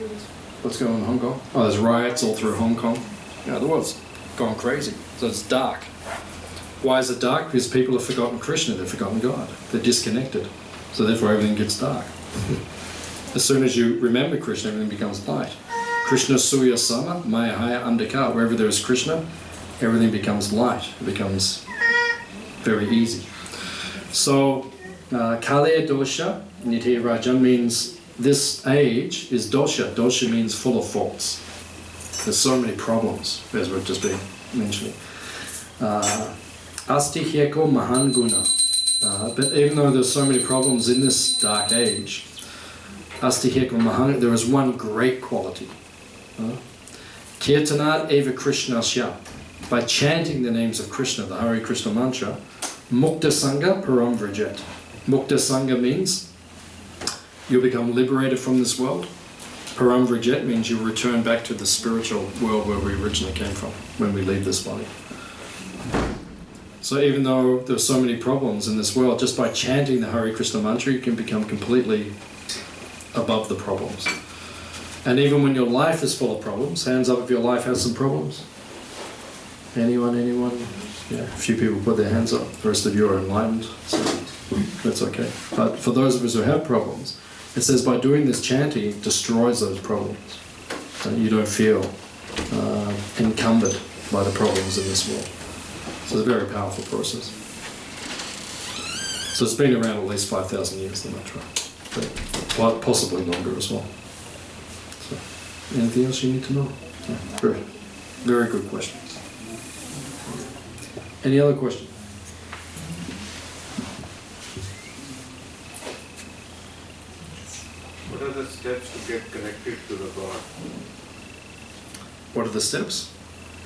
what's going on in Hong Kong? Oh, there's riots all through Hong Kong. The world's gone crazy. So it's dark. Why is it dark? Because people have forgotten Krishna, they've forgotten God. They're disconnected. So therefore everything gets dark. As soon as you remember Krishna, everything becomes light. Krishna Suya Sama, Maya Haya Andhaka. Wherever there is Krishna, everything becomes light. It becomes very easy. So, Kalaya Dosha, Nitya Rajan, means this age is dosha. Dosha means full of faults. There's so many problems, as we've just been mentioning. Asti Hyeko Mahan Guna. But even though there's so many problems in this dark age, Asti Hyeko Mahan, there is one great quality. Kirtanat eva Krishnasya. By chanting the names of Krishna, the Hare Krishna mantra, Mukta Sangha Param Vrajet. Mukta Sangha means you'll become liberated from this world. Param Vrajet means you'll return back to the spiritual world where we originally came from, when we leave this body. So even though there's so many problems in this world, just by chanting the Hare Krishna mantra, you can become completely above the problems. And even when your life is full of problems, hands up if your life has some problems. Anyone? Yeah, a few people put their hands up. The rest of you are enlightened, so that's okay. But for those of us who have problems, it says by doing this chanting, it destroys those problems. So you don't feel encumbered by the problems in this world. So it's a very powerful process. So it's been around at least 5,000 years, the mantra, but possibly longer as well. So, anything else you need to know? Yeah, very, very good question. Any other question? What are the steps to get connected to the God? What are the steps?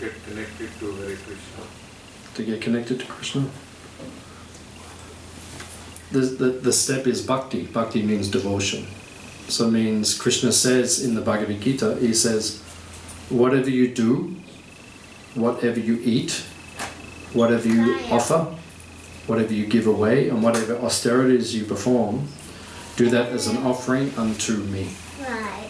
Get connected to Hare Krishna. To get connected to Krishna? The step is bhakti. Bhakti means devotion. So it means Krishna says in the Bhagavad-gītā, he says, whatever you do, whatever you eat, whatever you offer, whatever you give away, and whatever austerities you perform, do that as an offering unto me. Right.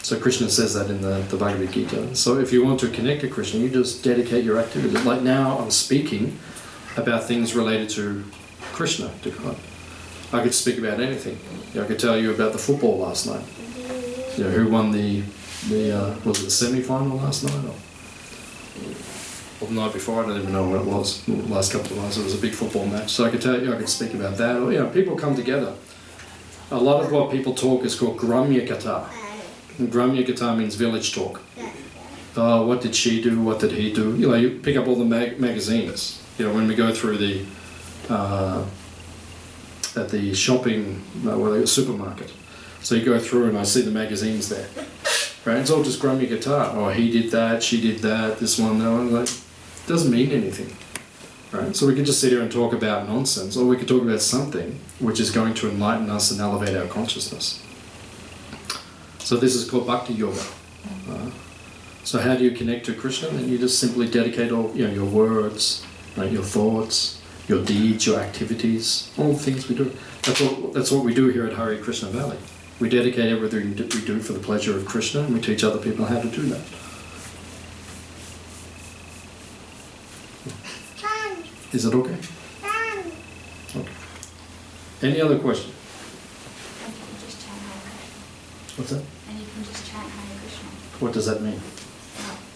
So Krishna says that in the Bhagavad-gītā. So if you want to connect to Krishna, you just dedicate your activity. Like now I'm speaking about things related to Krishna, to God. I could speak about anything. I could tell you about the football last night. Who won the was it the semi-final last night? Or the night before, I don't even know what it was. The last couple of nights, it was a big football match. So I could tell you, I could speak about that. Or people come together. A lot of what people talk is called Gramya Katha. And Gramya Katha means village talk. What did she do? What did he do? You pick up all the magazines. When we go through at the shopping, supermarket. So you go through and I see the magazines there. Right? It's all just Gramya Katha. Oh, he did that, she did that, this one, that one. Like, it doesn't mean anything. Right? So we can just sit here and talk about nonsense, or we could talk about something which is going to enlighten us and elevate our consciousness. So this is called Bhakti Yoga. So how do you connect to Krishna? Then you just simply dedicate all your words, right, your thoughts, your deeds, your activities, all the things we do. That's what we do here at Hare Krishna Valley. We dedicate everything we do for the pleasure of Krishna, and we teach other people how to do that. Is it okay? Okay. Any other question? And you can just chant Hare Krishna. What's that? And you can just chant Hare Krishna. What does that mean?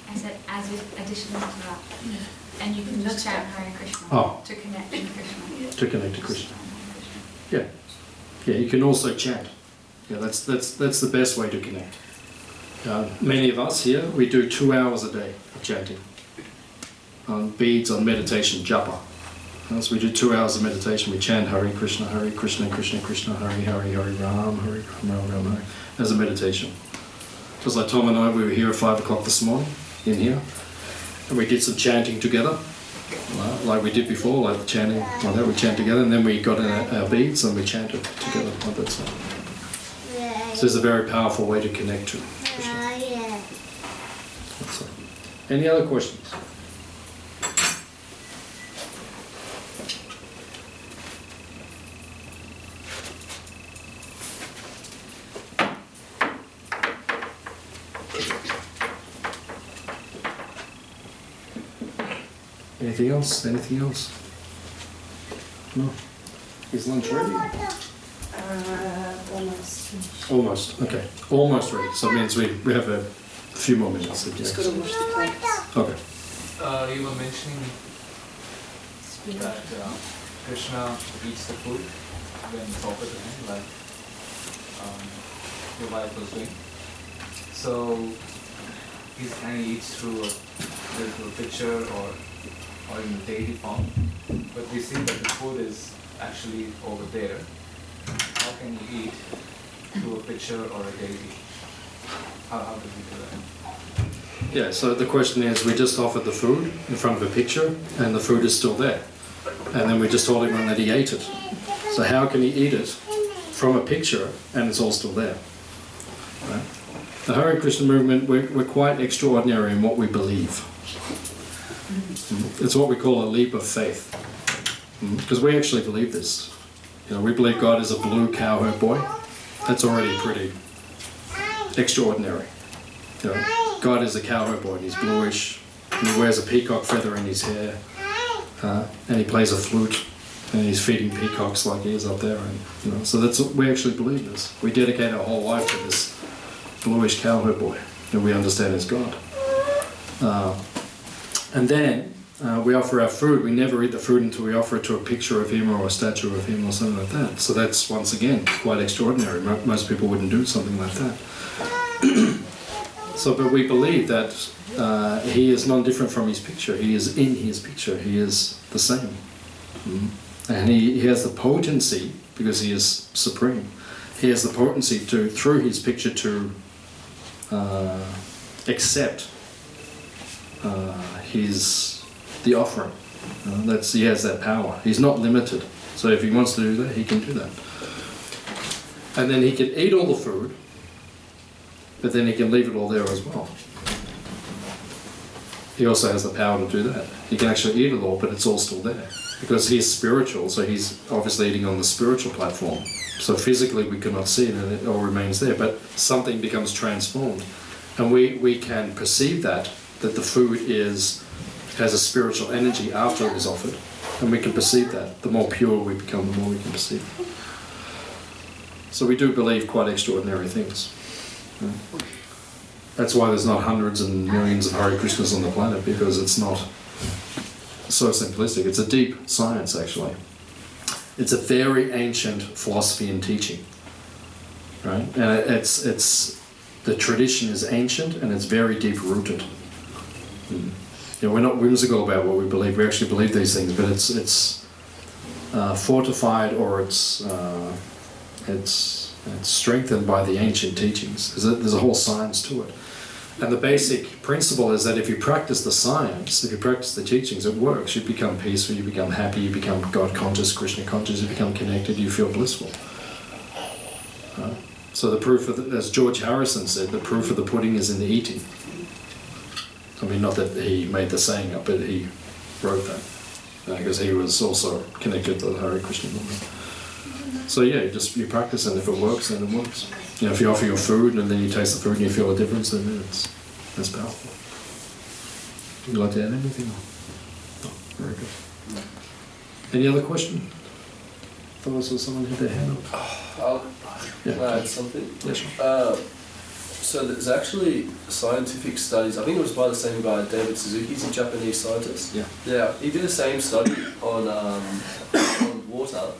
I said, as additional to that. And you can just chant Hare Krishna to connect to Krishna. To connect to Krishna. Yeah. Yeah, you can also chant. Yeah, that's the best way to connect. Many of us here, we do 2 hours a day of chanting. Beads on meditation, japa. So we do 2 hours of meditation. We chant Hare Krishna, Krishna Krishna, Hare Hare, Hare Ram, Ram, Hare, as a meditation. Just like Tom and I, we were here at 5 o'clock this morning, in here, and we did some chanting together, like we did before, like the chanting, like that, we chant together, and then we got in our beads and we chanted together like that. So it's a very powerful way to connect to Krishna. So, any other questions? Anything else? Anything else? No? Is lunch ready? Almost. Almost, okay. Almost ready. So it means we have a few more minutes. Just got to wash the plates. Okay. You were mentioning that Krishna eats the food when it's offered to him, like your wife was doing. So he eats through a picture or in the deity form, but we see that the food is actually over there. How can you eat through a picture or a deity? How do we do that? Yeah, so the question is, we just offered the food in front of a picture, and the food is still there. And then we just told him that he ate it. So how can he eat it from a picture, and it's all still there? Right? The Hare Krishna movement, we're quite extraordinary in what we believe. It's what we call a leap of faith. Because we actually believe this. You know, we believe God is a blue cowherd boy. That's already pretty extraordinary. You know, God is a cowherd boy, and he's bluish, and he wears a peacock feather in his hair, and he plays a flute, and he's feeding peacocks like he is up there. And you know, so that's we actually believe this. We dedicate our whole life to this bluish cowherd boy, and we understand as God. And then we offer our food. We never eat the food until we offer it to a picture of him or a statue of him or something like that. So that's, once again, quite extraordinary. Most people wouldn't do something like that. So, but we believe that he is non-different from his picture. He is in his picture. He is the same. And he has the potency, because he is supreme, he has the potency to, through his picture, to accept the offering. He has that power. He's not limited. So if he wants to do that, he can do that. And then he can eat all the food, but then he can leave it all there as well. He also has the power to do that. He can actually eat it all, but it's all still there. Because he's spiritual, so he's obviously eating on the spiritual platform. So physically we cannot see it, and it all remains there, but something becomes transformed. And we can perceive that the food has a spiritual energy after it is offered, and we can perceive that. The more pure we become, the more we can perceive. So we do believe quite extraordinary things. That's why there's not hundreds and millions of Hare Krishnas on the planet, because it's not so simplistic. It's a deep science, actually. It's a very ancient philosophy and teaching, right? And it's the tradition is ancient, and it's very deep rooted. You know, we're not whimsical about what we believe. We actually believe these things, but it's fortified, or it's strengthened by the ancient teachings. There's a whole science to it. And the basic principle is that if you practice the science, if you practice the teachings, it works. You become peaceful, you become happy, you become God conscious, Krishna conscious, you become connected, you feel blissful. So the proof of as George Harrison said, the proof of the pudding is in the eating. I mean, not that he made the saying up, but he wrote that. Because he was also connected to the Hare Krishna movement. So yeah, you practice, and if it works, then it works. You know, if you offer your food and then you taste the food and you feel a difference, then that's powerful. Would you like to add anything? No, very good. Any other question? I thought I saw someone hit their hand up. Can I add something? Yeah, sure. So there's actually scientific studies, I think it was by the same guy, David Suzuki, he's a Japanese scientist. Yeah, he did the same study on water,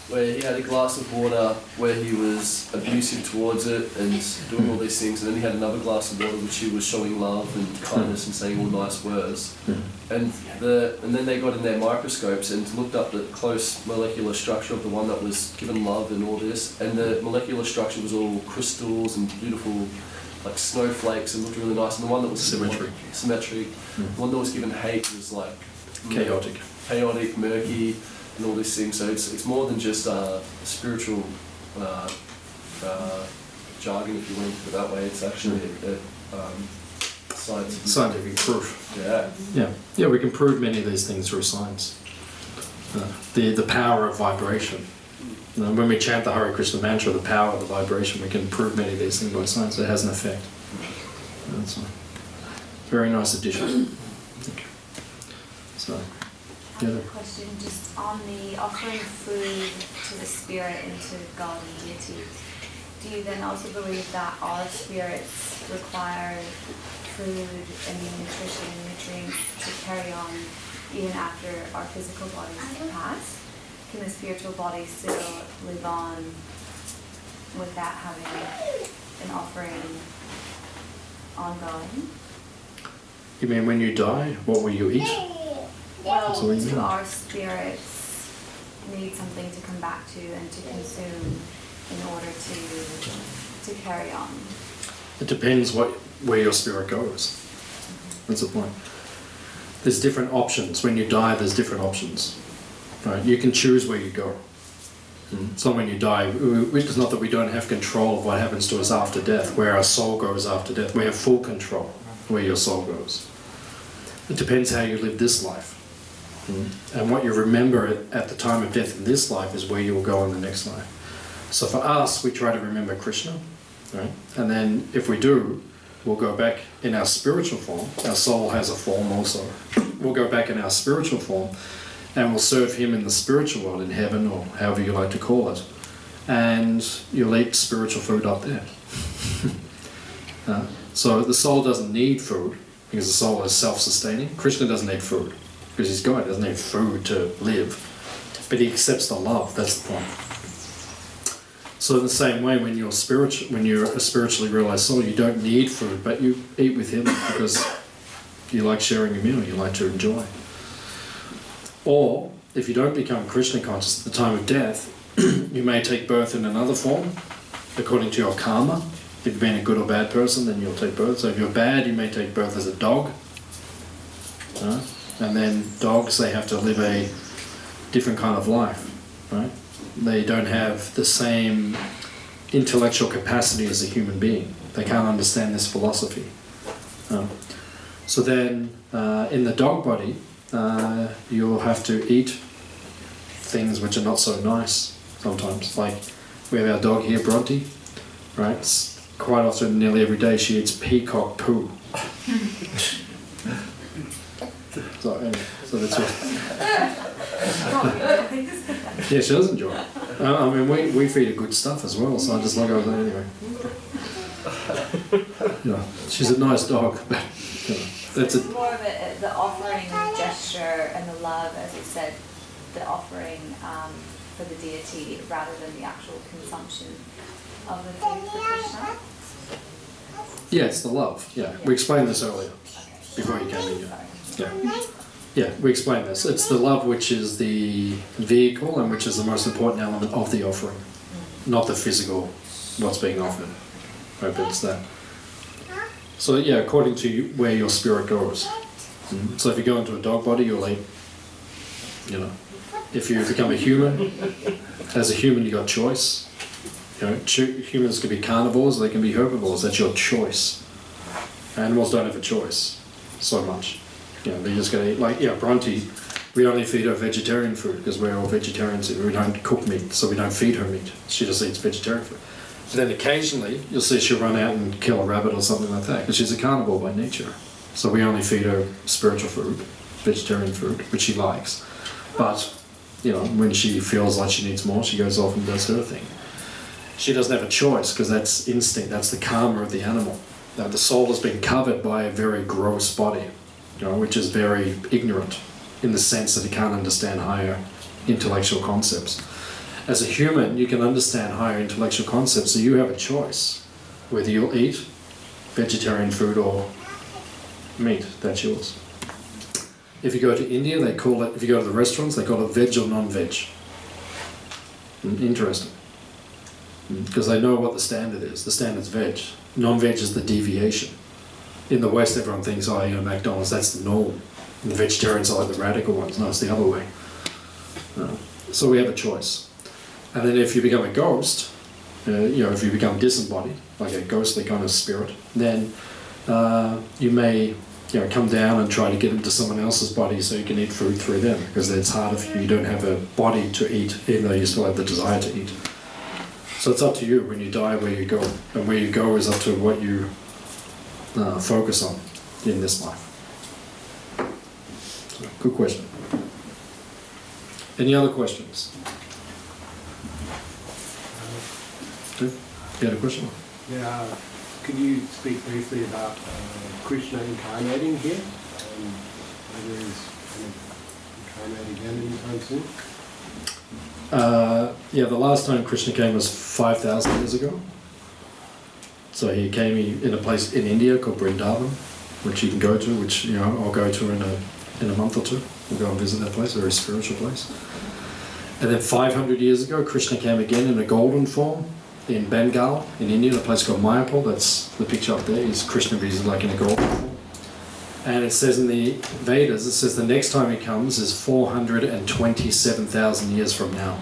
where he had a glass of water where he was abusive towards it and doing all these things, and then he had another glass of water which he was showing love and kindness and saying all nice words. And then they got in their microscopes and looked up the close molecular structure of the one that was given love and all this, and the molecular structure was all crystals and beautiful like snowflakes and looked really nice, and the one that was symmetry. The one that was given hate was like chaotic, murky, and all these things. So it's more than just spiritual jargon, if you want to put it that way. It's actually scientific proof. Yeah. We can prove many of these things through science. The power of vibration. You know, when we chant the Hare Krishna mantra, the power of the vibration, we can prove many of these things by science. It has an effect. That's a very nice addition. Okay. So, Another question, just on the offering food to the spirit and to God and deity. Do you then also believe that our spirits require food and nutrition and nutrients to carry on even after our physical bodies pass? Can the spiritual body still live on without having an offering ongoing? You mean when you die, what will you eat? Well, do our spirits need something to come back to and to consume in order to carry on? It depends where your spirit goes. That's the point. There's different options. When you die, there's different options. Right? You can choose where you go. It's not when you die. It's not that we don't have control of what happens to us after death, where our soul goes after death. We have full control where your soul goes. It depends how you live this life. And what you remember at the time of death in this life is where you will go in the next life. So for us, we try to remember Krishna, right? And then if we do, we'll go back in our spiritual form. Our soul has a form also. We'll go back in our spiritual form and we'll serve him in the spiritual world, in heaven, or however you like to call it. And you'll eat spiritual food up there. So the soul doesn't need food, because the soul is self-sustaining. Krishna doesn't need food, because he's God. He doesn't need food to live. But he accepts the love, that's the point. So in the same way, when you're a spiritually realized soul, you don't need food, but you eat with him because you like sharing a meal, you like to enjoy. Or, if you don't become Krishna conscious at the time of death, you may take birth in another form, according to your karma. If you've been a good or bad person, then you'll take birth. So if you're bad, you may take birth as a dog. And then dogs, they have to live a different kind of life, right? They don't have the same intellectual capacity as a human being. They can't understand this philosophy. So then, in the dog body, you'll have to eat things which are not so nice sometimes. Like, we have our dog here, Bronte, right? Quite often, nearly every day, she eats peacock poo. So that's it. Yeah, she does enjoy it. I mean, we feed her good stuff as well, so I just like her anyway. She's a nice dog, but that's it. It's more of the offering gesture and the love, as you said, the offering for the deity rather than the actual consumption of the food for Krishna. Yeah, it's the love. Yeah, we explained this earlier before you came in here. Yeah, we explained this. It's the love which is the vehicle and which is the most important element of the offering, not the physical, what's being offered. Right, but it's that. So yeah, according to where your spirit goes. So if you go into a dog body, you'll eat, if you become a human, as a human you got choice. Humans can be carnivores, they can be herbivores, that's your choice. Animals don't have a choice so much. They're just going to eat, like, Bronte, we only feed her vegetarian food because we're all vegetarians and we don't cook meat, so we don't feed her meat. She just eats vegetarian food. But then occasionally, you'll see she'll run out and kill a rabbit or something like that, because she's a carnivore by nature. So we only feed her spiritual food, vegetarian food, which she likes. But, when she feels like she needs more, she goes off and does her thing. She doesn't have a choice, because that's instinct, that's the karma of the animal. Now, the soul has been covered by a very gross body, which is very ignorant, in the sense that it can't understand higher intellectual concepts. As a human, you can understand higher intellectual concepts, so you have a choice whether you'll eat vegetarian food or meat. That's yours. If you go to India, they call it, if you go to the restaurants, they call it veg or non-veg. Interesting. Because they know what the standard is. The standard's veg. Non-veg is the deviation. In the West, everyone thinks, McDonald's, that's the norm. And the vegetarians are like the radical ones. No, it's the other way. So we have a choice. And then if you become a ghost, if you become disembodied, like a ghostly kind of spirit, then you may come down and try to get into someone else's body so you can eat food through them, because it's harder for you. You don't have a body to eat, even though you still have the desire to eat. So it's up to you when you die where you go. And where you go is up to what you focus on in this life. So, good question. Any other questions? You had a question? Yeah, could you speak briefly about Krishna incarnating here? Whether he's incarnating again anytime soon? The last time Krishna came was 5,000 years ago. So he came in a place in India called Vrindavan, which you can go to, which I'll go to in a month or two. We'll go and visit that place, a very spiritual place. And then 500 years ago, Krishna came again in a golden form, in Bengal, in India, a place called Mayapur. That's the picture up there. Is Krishna is like in a gold. And it says in the Vedas, it says the next time he comes is 427,000 years from now.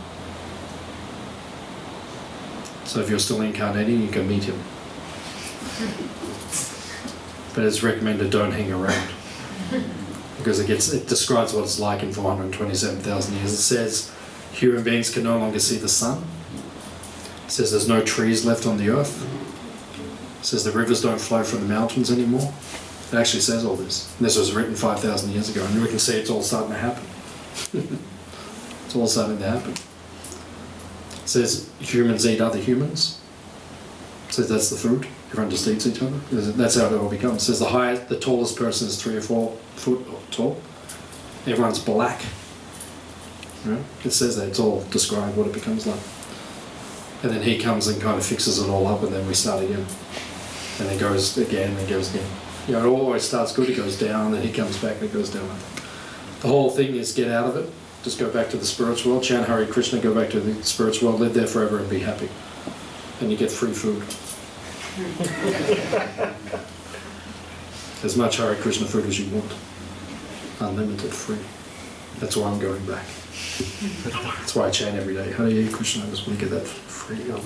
So if you're still incarnating, you can meet him. But it's recommended don't hang around. Because it describes what it's like in 427,000 years. It says human beings can no longer see the sun. It says there's no trees left on the earth. It says the rivers don't flow from the mountains anymore. It actually says all this. And this was written 5,000 years ago, and we can see it's all starting to happen. It's all starting to happen. It says humans eat other humans. It says that's the food. Everyone just eats each other. That's how it all becomes. It says the tallest person is 3 or 4 foot tall. Everyone's black. Right? It says that. It's all described what it becomes like. And then he comes and kind of fixes it all up, and then we start again. And it goes again and goes again. You know, it always starts good, it goes down, then he comes back and it goes down. The whole thing is get out of it, just go back to the spiritual world, chant Hare Krishna, go back to the spiritual world, live there forever and be happy. And you get free food. As much Hare Krishna food as you want. Unlimited, free. That's why I'm going back. That's why I chant every day. Hare Krishna, I just want to get that free of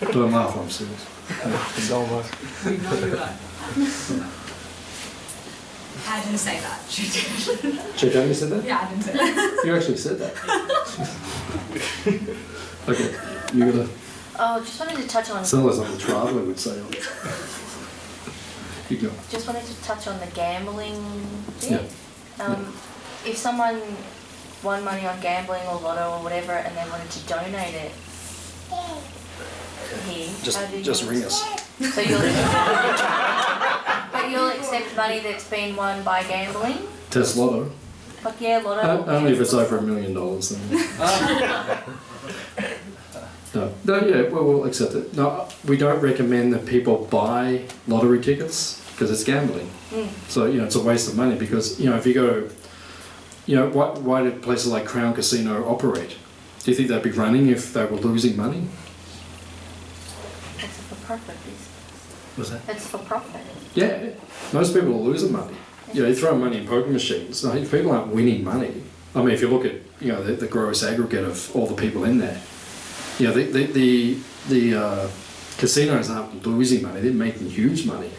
it. Don't laugh, I'm serious. So much. We know you are. I didn't say that. Chaitanya said that? Yeah, I didn't say that. You actually said that. Okay, you gotta. Oh, just wanted to touch on. Sounds like something Traveller would say. You go. Just wanted to touch on the gambling bit. Yeah. If someone won money on gambling or lotto or whatever, and they wanted to donate it here, Just ring us. So you'll, but you'll accept money that's been won by gambling. Test Lotto. Like yeah, lotto. Only if it's over $1 million. Then. No, yeah, we'll accept it. No, we don't recommend that people buy lottery tickets because it's gambling. So it's a waste of money because if you go, why do places like Crown Casino operate? Do you think they'd be running if they were losing money? It's for profit. What's that? It's for profit. Yeah, most people are losing money. You throw money in poker machines. I mean, people aren't winning money. I mean, if you look at the gross aggregate of all the people in there, the casinos aren't losing money; they're making huge money.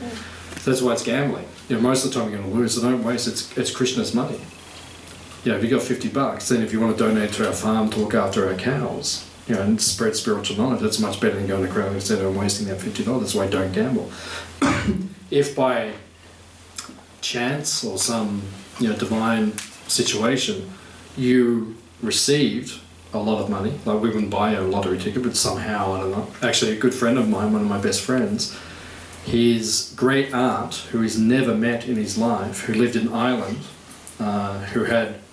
So that's why it's gambling. Most of the time you're going to lose, so don't waste. It's Krishna's money. If you got $50, then if you want to donate to our farm to look after our cows, and spread spiritual knowledge, that's much better than going to Crown instead of wasting that $50. That's why don't gamble. If by chance or some divine situation you received a lot of money, like we wouldn't buy a lottery ticket, but somehow, I don't know. Actually, a good friend of mine, one of my best friends, his great aunt, who he's never met in his life, who lived in Ireland,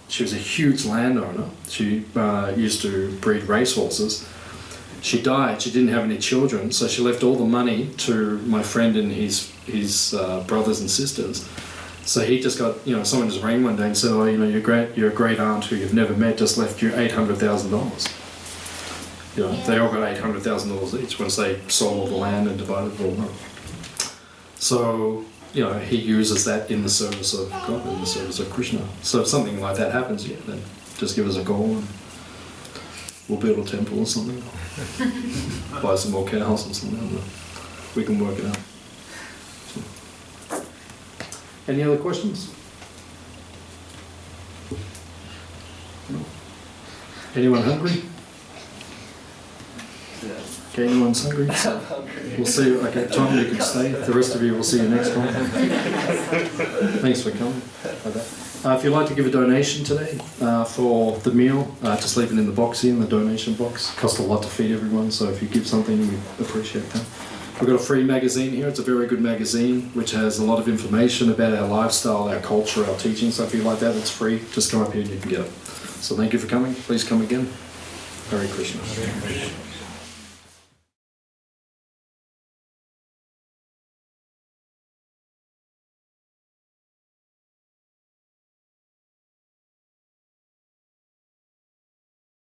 she was a huge landowner. She used to breed racehorses. She died. She didn't have any children, so she left all the money to my friend and his brothers and sisters. So he just got, someone just rang one day and said, "Oh, your great aunt who you've never met just left you $800,000." They all got $800,000 each once they sold all the land and divided it all up. So he uses that in the service of God, in the service of Krishna. So if something like that happens, then just give us a call and we'll build a temple or something. Buy some more cows or something. We can work it out. So. Any other questions? No. Anyone hungry? Okay, anyone's hungry? So we'll see you. Okay, Tom, you can stay. The rest of you, we'll see you next time. Thanks for coming. If you'd like to give a donation today for the meal, just leave it in the box here, in the donation box. It costs a lot to feed everyone, so if you give something, we appreciate that. We've got a free magazine here. It's a very good magazine, which has a lot of information about our lifestyle, our culture, our teaching. So if you like that, it's free. Just come up here and you can get it. So thank you for coming. Please come again. Hare Krishna. Hare Krishna.